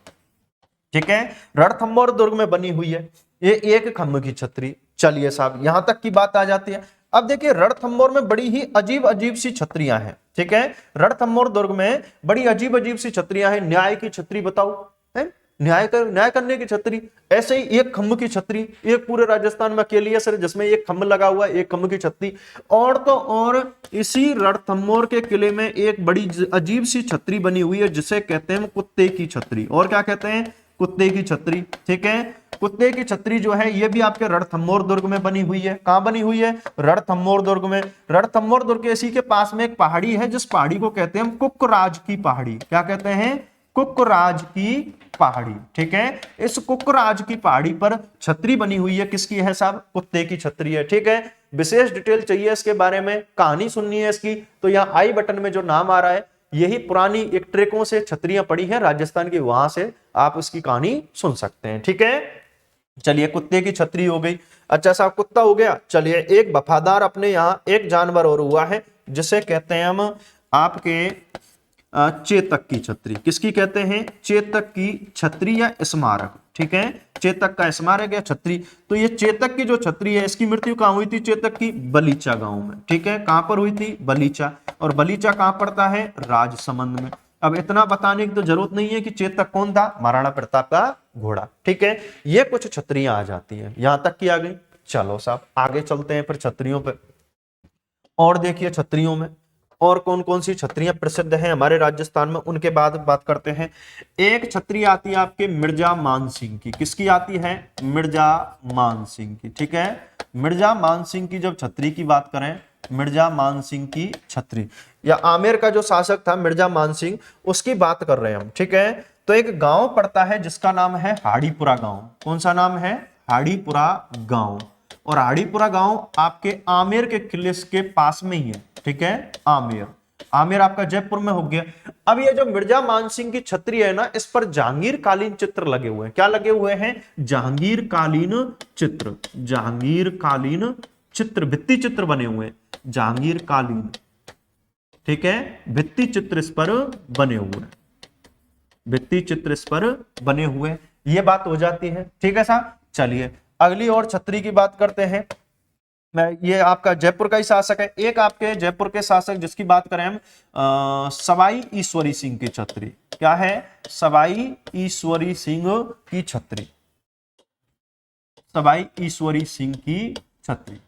ठीक है, रणथंभौर दुर्ग में बनी हुई है ये एक खम्भ की छतरी। चलिए साहब यहां तक की बात आ जाती है। अब देखिए रणथंभौर में बड़ी ही अजीब अजीब सी छतरियां हैं। ठीक है, रणथंभौर दुर्ग में बड़ी अजीब अजीब सी छतरियां हैं। न्याय की छतरी बताओ, है न्याय करने की छतरी। ऐसे ही एक खम्भ की छतरी, एक पूरे राजस्थान में अकेली है सर जिसमें एक खम्भ लगा हुआ है, एक खम्भ की छतरी। और तो और इसी रणथंभौर के किले में एक बड़ी अजीब सी छतरी बनी हुई है जिसे कहते हैं कुत्ते की छतरी। और क्या कहते हैं, कुत्ते की छतरी। ठीक है, कुत्ते की छतरी जो है ये भी आपके रणथंभौर दुर्ग में बनी हुई है। कहां बनी हुई है, रणथंभौर दुर्ग में। रणथंभौर दुर्ग के इसी के पास में एक पहाड़ी है जिस पहाड़ी को कहते हैं कुकराज की पहाड़ी। क्या कहते हैं, कुकराज की पहाड़ी। ठीक है, इस कुकराज की पहाड़ी पर छतरी बनी हुई है। किसकी है साहब, कुत्ते की छतरी है। ठीक है, विशेष डिटेल चाहिए इसके बारे में, कहानी सुननी है इसकी तो यहाँ आई बटन में जो नाम आ रहा है यही पुरानी एक ट्रेकों से छतरियां पड़ी हैं राजस्थान की, वहां से आप उसकी कहानी सुन सकते हैं। ठीक है, चलिए कुत्ते की छतरी हो गई। अच्छा साहब कुत्ता हो गया। चलिए एक वफादार अपने यहाँ एक जानवर और हुआ है जिसे कहते हैं हम आपके चेतक की छतरी। किसकी कहते हैं, चेतक की छतरी या स्मारक। ठीक है, चेतक का स्मारक या छतरी। तो ये चेतक की जो छतरी है इसकी मृत्यु कहां हुई थी, चेतक की बलीचा गांव में। ठीक है, कहां पर हुई थी, बलीचा। और बलीचा कहां पड़ता है, राजसमंद में। अब इतना बताने की तो जरूरत नहीं है कि चेतक कौन था, महाराणा प्रताप का घोड़ा। ठीक है, ये कुछ छतरियां आ जाती हैं, यहां तक की आ गई। चलो साहब आगे चलते हैं फिर छतरियों पे। और देखिए छतरियों में और कौन कौन सी छतरियां प्रसिद्ध हैं हमारे राजस्थान में, उनके बाद बात करते हैं। एक छतरी आती है आपके मिर्जा मान सिंह की। किसकी आती है, मिर्जा मान सिंह की। ठीक है, मिर्जा मान सिंह की जब छतरी की बात करें, मिर्जा मान सिंह की छतरी या आमेर का जो शासक था मिर्जा मान सिंह, उसकी बात कर रहे हैं हम। ठीक है, तो एक गांव पड़ता है जिसका नाम है हाड़ीपुरा गांव। कौन सा नाम है, हाड़ीपुरा गांव। और हाड़ीपुरा गांव आपके आमेर के किले के पास में ही है। ठीक है, आमेर, आमेर आपका जयपुर में हो गया। अब ये जो मिर्जा मान सिंह की छतरी है ना, इस पर जहांगीर कालीन चित्र लगे हुए हैं। क्या लगे हुए हैं, जहांगीर कालीन चित्र, जहांगीर कालीन चित्र, भित्ति चित्र बने हुए हैं, जहांगीर कालीन। ठीक है, भित्ति चित्र इस पर बने हुए हैं, भित्ति चित्र इस पर बने हुए, ये बात हो जाती है। ठीक है साहब, चलिए अगली और छतरी की बात करते हैं। मैं ये आपका जयपुर का ही शासक है। एक आपके जयपुर के शासक जिसकी बात करें हम सवाई ईश्वरी सिंह की छतरी। क्या है, सवाई ईश्वरी सिंह की छतरी, सवाई ईश्वरी सिंह की छतरी।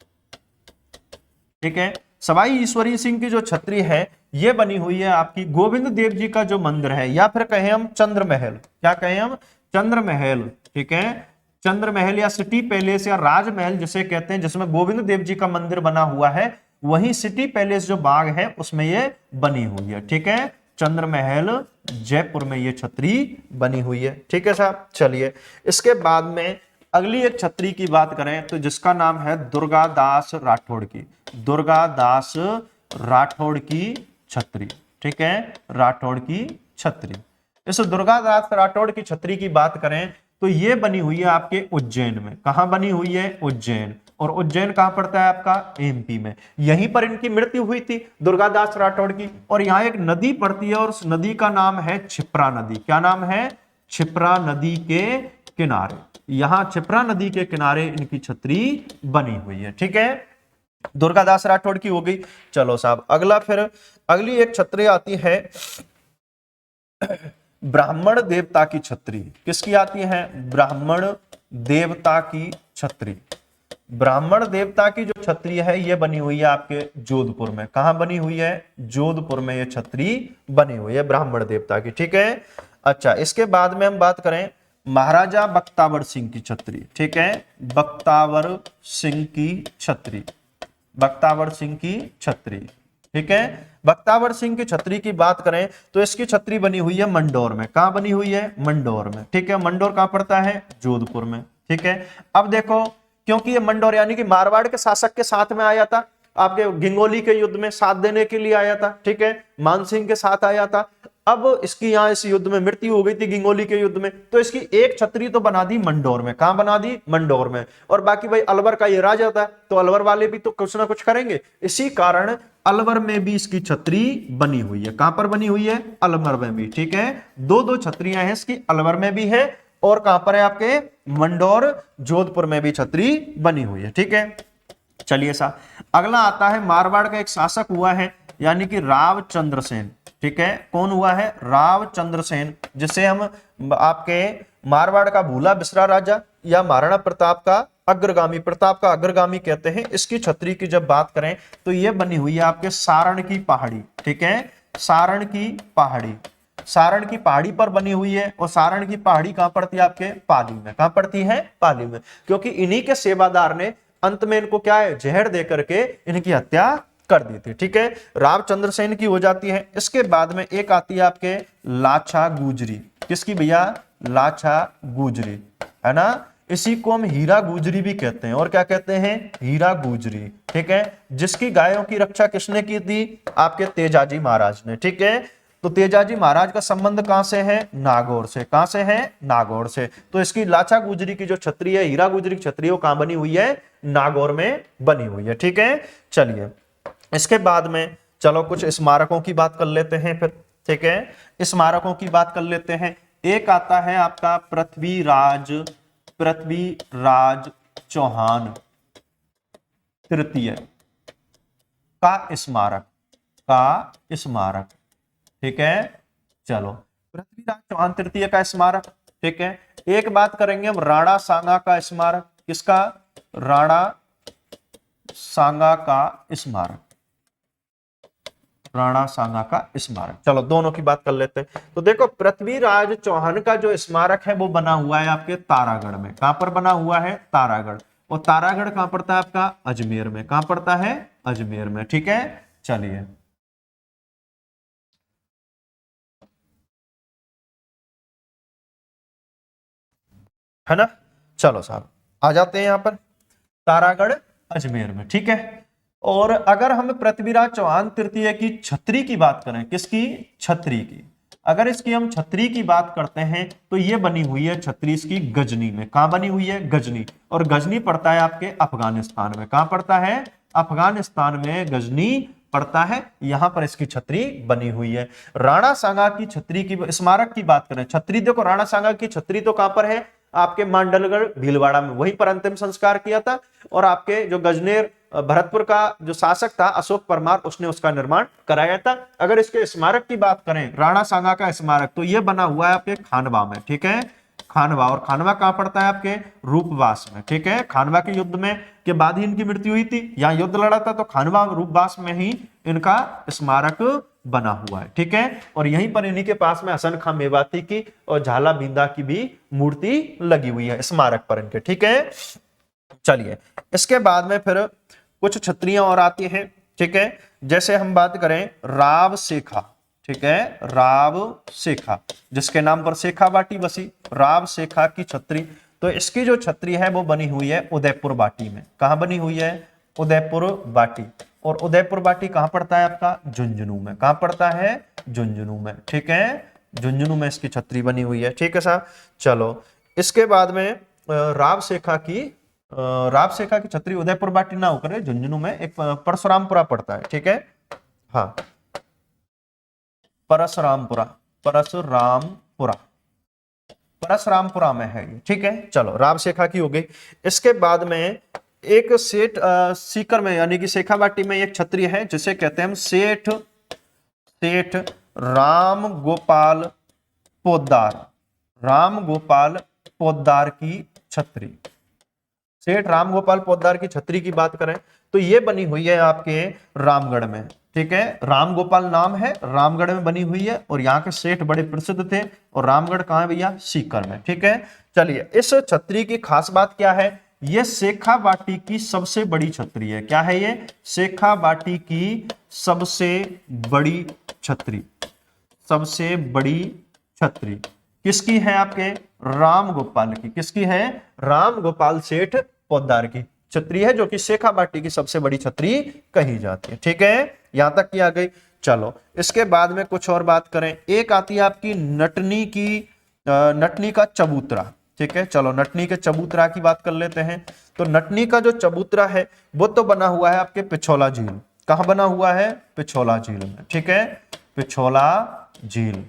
ठीक है, सवाई ईश्वरी सिंह की जो छतरी है ये बनी हुई है आपकी गोविंद देव जी का जो मंदिर है, या फिर कहें हम चंद्र महल। क्या कहें हम, चंद्र महल। ठीक है, चंद्र महल या सिटी पैलेस या राजमहल जिसे कहते हैं, जिसमें गोविंद देव जी का मंदिर बना हुआ है, वही सिटी पैलेस जो बाग है उसमें ये बनी हुई है। ठीक है, चंद्र महल जयपुर में ये छतरी बनी हुई है। ठीक है साहब, चलिए इसके बाद में अगली एक छतरी की बात करें तो जिसका नाम है दुर्गादास राठौड़ की, दुर्गादास राठौड़ की छतरी। ठीक है, राठौड़ की छतरी। इस दुर्गादास राठौड़ की छतरी की बात करें तो ये बनी हुई है आपके उज्जैन में। कहां बनी हुई है, उज्जैन। और उज्जैन कहां पड़ता है आपका, एमपी में। यहीं पर इनकी मृत्यु हुई थी दुर्गादास राठौड़ की। और यहाँ एक नदी पड़ती है और उस नदी का नाम है क्षिप्रा नदी। क्या नाम है, क्षिप्रा नदी के किनारे, यहां क्षिप्रा नदी के किनारे इनकी छतरी बनी हुई है। ठीक है, दुर्गादास राठौड़ की हो गई। चलो साहब, अगला फिर अगली एक छतरी आती है ब्राह्मण देवता की छतरी। किसकी आती है? ब्राह्मण देवता की छतरी। ब्राह्मण देवता की जो छतरी है ये बनी हुई है आपके जोधपुर में। कहां बनी हुई है? जोधपुर में ये छतरी बनी हुई है ब्राह्मण देवता की। ठीक है, अच्छा, इसके बाद में हम बात करें महाराजा बख्तावर सिंह की छतरी। ठीक है, बख्तावर सिंह की छतरी, बख्तावर सिंह की छतरी। ठीक है, बख्तावर सिंह की छतरी की बात करें तो इसकी छतरी बनी हुई है मंडौर में। कहां बनी हुई है? मंडौर में। ठीक है, मंडौर कहां पड़ता है? जोधपुर में। ठीक है, अब देखो, क्योंकि ये मंडौर यानी कि मारवाड़ के शासक के साथ में आया था, आपके घिंगोली के युद्ध में साथ देने के लिए आया था। ठीक है, मानसिंह के साथ आया था। अब इसकी यहां इस युद्ध में मृत्यु हो गई थी, घिंगोली के युद्ध में, तो इसकी एक छतरी तो बना दी मंडौर में। कहां बना दी? मंडौर में। और बाकी भाई अलवर का ये राजा था, तो अलवर वाले भी तो कुछ ना कुछ करेंगे, इसी कारण अलवर में भी इसकी छतरी बनी हुई है। कहां पर बनी हुई है? अलवर में भी। ठीक है, दो दो छतरियां हैं इसकी, अलवर में भी है और कहां पर है? आपके मंडौर जोधपुर में भी छतरी बनी हुई है। ठीक है, चलिए सा अगला आता है, मारवाड़ का एक शासक हुआ है यानी कि रावचंद्र सेन। ठीक है, कौन हुआ है? रावचंद्र सेन, जिसे हम आपके मारवाड़ का भूला बिसरा राजा या महाराणा प्रताप का अग्रगामी कहते हैं। इसकी छतरी की जब बात करें तो यह बनी हुई है आपके सारण की पहाड़ी। ठीक है, सारण की पहाड़ी, सारण की पहाड़ी पर बनी हुई है। और सारण की पहाड़ी कहां पड़ती है? आपके पाली में। कहां पड़ती है? पाली में, क्योंकि इन्हीं के सेवादार ने अंत में इनको क्या है? जहर दे करके इनकी हत्या कर दी थी। ठीक है, रावचंद्र सेन की हो जाती है। इसके बाद में एक आती है आपके लाछा गुजरी। किसकी भैया? लाछा गुजरी, है ना। इसी को हम हीरा गुजरी भी कहते हैं। और क्या कहते हैं? हीरा गुजरी। ठीक है, जिसकी गायों की रक्षा किसने की थी? आपके तेजाजी महाराज ने। ठीक है, तो तेजाजी महाराज का संबंध कहां से है? नागौर से। कहां से है? नागौर से। तो इसकी लाछा गुजरी की जो छतरी है, हीरा गुजरी की छतरी, वो कहां बनी हुई है? नागौर में बनी हुई है। ठीक है, चलिए इसके बाद में चलो कुछ स्मारकों की बात कर लेते हैं फिर। ठीक है, स्मारकों की बात कर लेते हैं। एक आता है आपका पृथ्वीराज चौहान तृतीय का स्मारक, ठीक है, चलो पृथ्वीराज चौहान तृतीय का स्मारक। ठीक है, एक बात करेंगे हम राणा सांगा का स्मारक। किसका? राणा सांगा का स्मारक, राणा सांगा का स्मारक। चलो दोनों की बात कर लेते हैं। तो देखो, पृथ्वीराज चौहान का जो स्मारक है वो बना हुआ है आपके तारागढ़ में। कहां पर बना हुआ है? तारागढ़। और तारागढ़ कहां पड़ता है? आपका अजमेर में। कहां पड़ता है? अजमेर में। ठीक है, चलिए है ना। चलो साहब आ जाते हैं यहां पर तारागढ़ अजमेर में। ठीक है, और अगर हम पृथ्वीराज चौहान तृतीय की छतरी की बात करें, किसकी? छतरी की। अगर इसकी हम छतरी की बात करते हैं तो ये बनी हुई है छतरी इसकी गजनी में। कहां बनी हुई है? गजनी। और गजनी पड़ता है आपके अफगानिस्तान में। कहां पड़ता है? अफगानिस्तान में गजनी पड़ता है, यहां पर इसकी छतरी बनी हुई है। राणा सांगा की छतरी की स्मारक की बात करें, छतरी देखो, राणा सांगा की छतरी तो कहां पर है? आपके मांडलगढ़ भीलवाड़ा में, वहीं पर अंतिम संस्कार किया था। और आपके जो गजनेर भरतपुर का जो शासक था अशोक परमार, उसने उसका निर्माण कराया था। अगर इसके स्मारक की बात करें, राणा सांगा का स्मारक, तो यह बना हुआ है आपके खानवा में। ठीक है, खानवा। और खानवा कहां पड़ता है? आपके रूपवास में। ठीक है, खानवा के युद्ध में के बाद ही इनकी मृत्यु हुई थी, यहां युद्ध लड़ा था, तो खानवा रूपवास में ही इनका स्मारक बना हुआ है। ठीक है, और यहीं पर इन्हीं के पास में हसन खां मेवाती की और झाला बिंदा की भी मूर्ति लगी हुई है स्मारक पर इनके। ठीक है, चलिए इसके बाद में फिर कुछ छतरियां और आती हैं। ठीक है, जैसे हम बात करें राव सेखा। ठीक है, राव सेखा, जिसके नाम पर सेखा बाटी बसी, राव सेखा की छतरी। तो इसकी जो छतरी है वो बनी हुई है उदयपुर बाटी में। कहां बनी हुई है? उदयपुर बाटी। और उदयपुर बाटी कहां पड़ता है? आपका झुंझुनू में। कहां पड़ता है? झुंझुनू में। ठीक है, झुंझुनू में इसकी छतरी बनी हुई है। ठीक है साहब, चलो इसके बाद में राव सेखा की छतरी उदयपुर बाटी ना होकर झुंझुनू में एक परशुरामपुरा पड़ता है। ठीक है, हाँ, परशुरामपुरा, परशुरामपुरा। परशुरामपुरा में है ये, ठीक है। चलो राव शेखा की हो गई। इसके बाद में एक सेठ सीकर में यानी कि शेखावाटी में एक क्षत्रिय है जिसे कहते हैं हम सेठ सेठ राम गोपाल पोद्दार, राम गोपाल पोद्दार की छत्री। सेठ राम गोपाल पोद्दार की छत्री की बात करें तो ये बनी हुई है आपके रामगढ़ में, ठीक है। राम गोपाल नाम है, रामगढ़ में बनी हुई है और यहाँ के सेठ बड़े प्रसिद्ध थे। और रामगढ़ कहाँ है भैया? सीकर में, ठीक है। चलिए इस छत्री की खास बात क्या है? ये शेखावाटी की सबसे बड़ी छत्री है। क्या है ये? शेखावाटी की सबसे बड़ी छत्री, सबसे बड़ी छत्री किसकी है? आपके राम गोपाल की। किसकी है? राम गोपाल सेठ पोद्दार की छत्री है, जो कि शेखावाटी की सबसे बड़ी छत्री कही जाती है, ठीक है। यहां तक की आ गई। चलो इसके बाद में कुछ और बात करें। एक आती है आपकी नटनी की, नटनी का चबूतरा, ठीक है। चलो नटनी के चबूतरा की बात कर लेते हैं। तो नटनी का जो चबूतरा है वो तो बना हुआ है आपके पिछोला झील। कहां बना हुआ है? पिछोला झील में, ठीक है। पिछोला झील।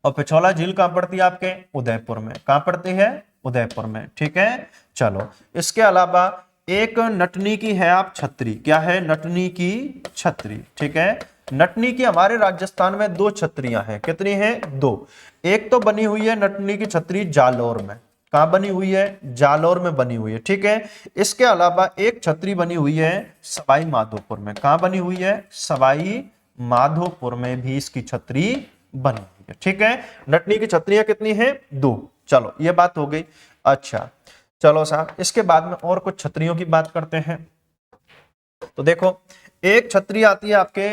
और पिछोला झील कहां पड़ती है? आपके उदयपुर में। कहां पड़ती है? उदयपुर में, ठीक है। चलो इसके अलावा एक नटनी की है आप छत्री। क्या है? नटनी की छत्री, ठीक है। नटनी की हमारे राजस्थान में दो छत्रियां हैं। कितनी हैं? दो। एक तो बनी हुई है नटनी की छत्री जालौर में। कहां बनी हुई है? जालौर में बनी हुई है, ठीक है। इसके अलावा एक छत्री बनी हुई है सवाई माधोपुर में। कहां बनी हुई है? सवाई माधोपुर में भी इसकी छत्री बनी हुई है, ठीक है। नटनी की छत्रियां कितनी हैं? दो। चलो ये बात हो गई। अच्छा चलो साहब इसके बाद में और कुछ छत्रियों की बात करते हैं। तो देखो एक छत्री आती है आपके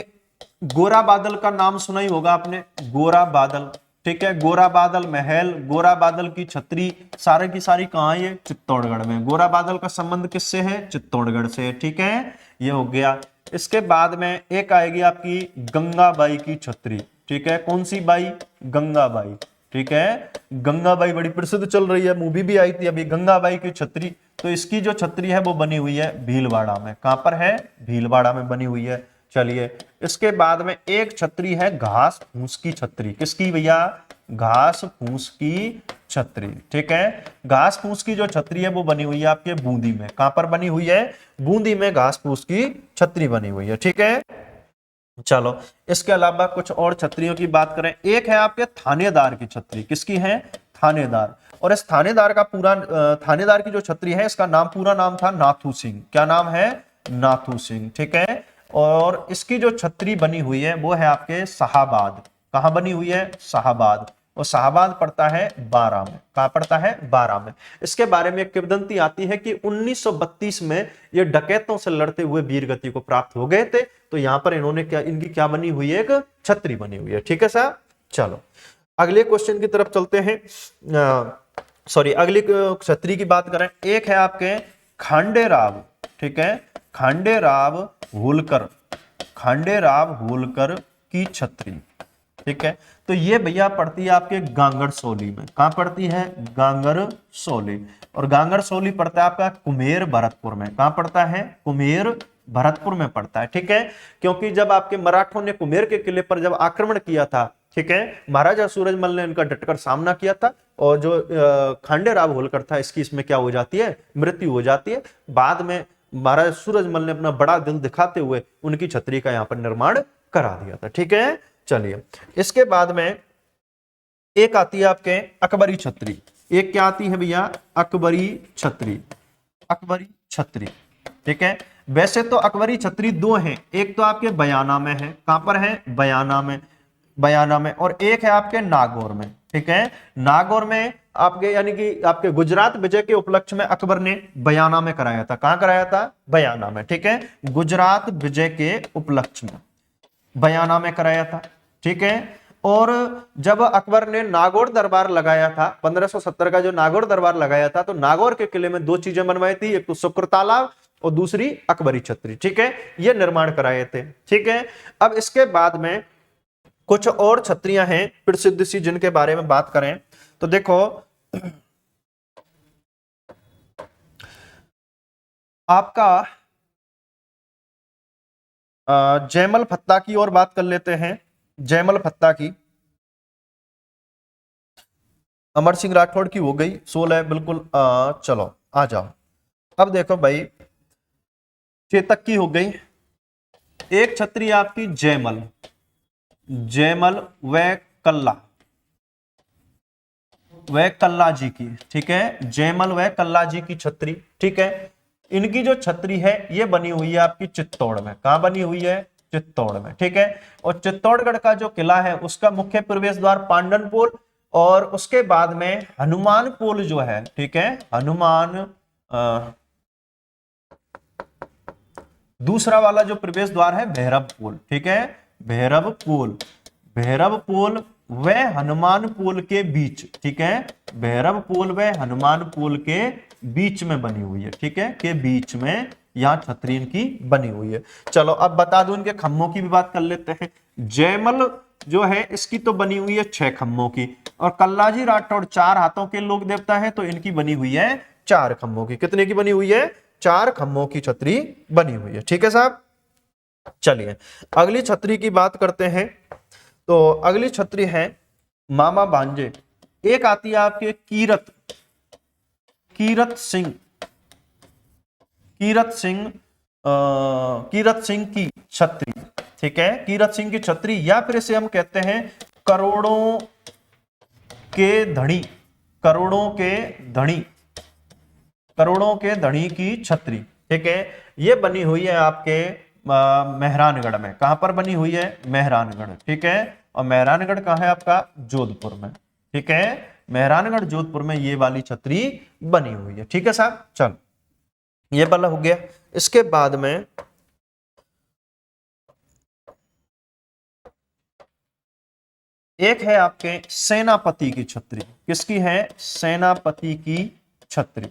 गोरा बादल का नाम सुना ही होगा आपने, गोरा बादल, ठीक है। गोरा बादल महल, गोरा बादल की छत्री सारे की सारी कहां है? ये चित्तौड़गढ़ में। गोरा बादल का संबंध किससे है? चित्तौड़गढ़ से, ठीक है। ये हो गया। इसके बाद में एक आएगी आपकी गंगाबाई की छत्री, ठीक है। कौन सी बाई? गंगाबाई, ठीक है। गंगाबाई बड़ी प्रसिद्ध चल रही है, मूवी भी आई थी अभी, गंगाबाई की छत्री। तो इसकी जो छत्री है वो बनी हुई है भीलवाड़ा में। कहां पर है? भीलवाड़ा में बनी हुई है। चलिए इसके बाद में एक छत्री है घास फूस की छत्री। किसकी भैया? घास फूस की छत्री, ठीक है। घास फूस की जो छत्री है वो बनी हुई है आपके बूंदी में। कहां पर बनी हुई है? बूंदी में घास फूस की छत्री बनी हुई है, ठीक है। चलो इसके अलावा कुछ और छत्रियों की बात करें। एक है आपके थानेदार की छत्री। किसकी है? थानेदार। और इस थानेदार का पूरा थानेदार की जो छत्री है इसका नाम, पूरा नाम था नाथू सिंह। क्या नाम है? नाथू सिंह, ठीक है। और इसकी जो छत्री बनी हुई है वो है आपके शाहाबाद। कहां बनी हुई है? शाहाबाद। और शाहाबाद पड़ता है बारां में। कहां पड़ता है? बारां में। इसके बारे में एक किंवदंती आती है कि 1932 में ये डकैतों से लड़ते हुए वीरगति को प्राप्त हो गए थे। तो यहां पर इन्होंने क्या, इनकी क्या बनी हुई है? एक छत्री बनी हुई है, ठीक है साहब। चलो अगले क्वेश्चन की तरफ चलते हैं। सॉरी अगली छत्री की बात करें। एक है आपके खांडेराव, ठीक है। खांडेराव होलकर, खांडेराव होलकर की छत्री, ठीक है। तो ये भैया पड़ती है आपके गांगड़ सोली में। कहां पड़ती है? गांगड़ सोली। और गांगड़ सोली पड़ता है आपका कुम्हेर भरतपुर में। कहां पड़ता है? कुम्हेर भरतपुर में पड़ता है, ठीक है। क्योंकि जब आपके मराठों ने कुम्हेर के किले पर जब आक्रमण किया था, ठीक है, महाराजा सूरजमल ने इनका डटकर सामना किया था। और जो खांडेराव होलकर था इसकी इसमें क्या हो जाती है? मृत्यु हो जाती है। बाद में महाराजा सूरजमल ने अपना बड़ा दिल दिखाते हुए उनकी छत्री का यहां पर निर्माण करा दिया था, ठीक है। चलिए इसके बाद में एक आती है आपके अकबरी छत्री। एक क्या आती है भैया? अकबरी छत्री, अकबरी छत्री, ठीक है। वैसे तो अकबरी छत्री दो हैं, एक तो आपके बयाना में है। कहां पर है? बयाना में, बयाना में। और एक है आपके नागौर में, ठीक है। नागौर में आपके यानी कि आपके गुजरात विजय के उपलक्ष्य में अकबर ने बयाना में कराया था। कहां कराया था? बयाना में, ठीक है। गुजरात विजय के उपलक्ष्य में बयाना में कराया था, ठीक है। और जब अकबर ने नागौर दरबार लगाया था, 1570 का जो नागौर दरबार लगाया था, तो नागौर के किले में दो चीजें बनवाई थी, एक तो शुक्र तालाब और दूसरी अकबरी छत्री, ठीक है। ये निर्माण कराए थे, ठीक है। अब इसके बाद में कुछ और छत्रियां हैं प्रसिद्ध सी जिनके बारे में बात करें तो देखो आपका जयमल फत्ता की और बात कर लेते हैं। जयमल फत्ता की, अमर सिंह राठौड़ की हो गई 16 बिल्कुल। चलो आ जाओ। अब देखो भाई, चेतक की हो गई। एक छत्री आपकी जयमल, जयमल व कल्ला, व कल्ला जी की, ठीक है, जयमल व कल्ला जी की छत्री, ठीक है। इनकी जो छत्री है ये बनी हुई है आपकी चित्तौड़ में। कहां बनी हुई है? चित्तौड़ में, ठीक है। और चित्तौड़गढ़ का जो किला है उसका मुख्य प्रवेश द्वार पांडन पोल, और उसके बाद में हनुमान पोल जो है, ठीक है, हनुमान दूसरा वाला जो प्रवेश द्वार है भैरव पोल, ठीक है, भैरव पोल, भैरव पोल व हनुमान पोल के बीच, ठीक है, भैरव पोल व हनुमान पोल के बीच में बनी हुई है, ठीक है, के बीच में यहां छतरी की बनी हुई है। चलो अब बता दूं इनके खम्भों की भी बात कर लेते हैं। जयमल जो है इसकी तो बनी हुई है 6 खम्भों की, और कल्लाजी राठौड़ 4 हाथों के लोक देवता है तो इनकी बनी हुई है 4 खम्भों की। कितने की बनी हुई है? 4 खम्भों की छतरी बनी हुई है, ठीक है साहब। चलिए अगली छतरी की बात करते हैं। तो अगली छतरी है मामा भांजे। एक आती है आपके कीरत, कीरत सिंह, कीरत सिंह, कीरत सिंह की छतरी, ठीक है, कीरत सिंह की छतरी, या फिर इसे हम कहते हैं करोड़ों के धनी, करोड़ों के धनी, करोड़ों के धनी की छतरी, ठीक है। ये बनी हुई है आपके मेहरानगढ़ में। कहां पर बनी हुई है? मेहरानगढ़, ठीक है। और मेहरानगढ़ कहां है आपका? जोधपुर में, ठीक है, मेहरानगढ़ जोधपुर में ये वाली छतरी बनी हुई है, ठीक है साहब। चल ये वाला हो गया। इसके बाद में एक है आपके सेनापति की छतरी। किसकी है? सेनापति की छतरी,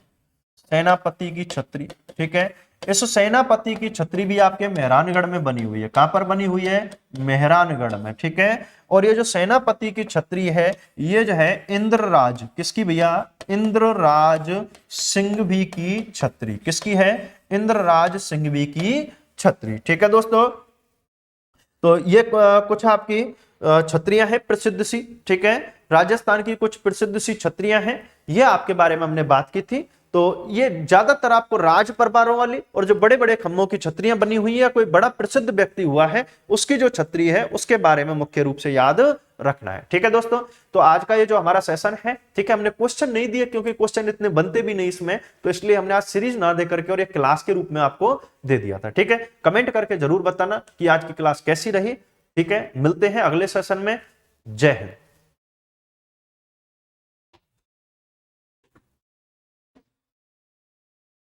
सेनापति की छतरी, ठीक है। इस सेनापति की छतरी भी आपके मेहरानगढ़ में बनी हुई है। कहां पर बनी हुई है? मेहरानगढ़ में, ठीक है। और ये जो सेनापति की छतरी है ये जो है इंद्रराज, किसकी भैया? इंद्रराज सिंघवी की छतरी। किसकी है? इंद्रराज सिंघवी की छतरी, ठीक है दोस्तों। तो ये कुछ आपकी छतरियां हैं प्रसिद्ध सी, ठीक है, राजस्थान की कुछ प्रसिद्ध सी छतरियां हैं, ये आपके बारे में हमने बात की थी। तो ये ज्यादातर आपको राज परिवारों वाली और जो बड़े बड़े खम्भों की छतरियां बनी हुई है, कोई बड़ा प्रसिद्ध व्यक्ति हुआ है उसकी जो छतरी है उसके बारे में मुख्य रूप से याद रखना है, ठीक है दोस्तों। तो आज का ये जो हमारा सेशन है, ठीक है, हमने क्वेश्चन नहीं दिए क्योंकि क्वेश्चन इतने बनते भी नहीं इसमें, तो इसलिए हमने आज सीरीज ना दे करके और एक क्लास के रूप में आपको दे दिया था, ठीक है। कमेंट करके जरूर बताना कि आज की क्लास कैसी रही, ठीक है। मिलते हैं अगले सेशन में। जय हिंद।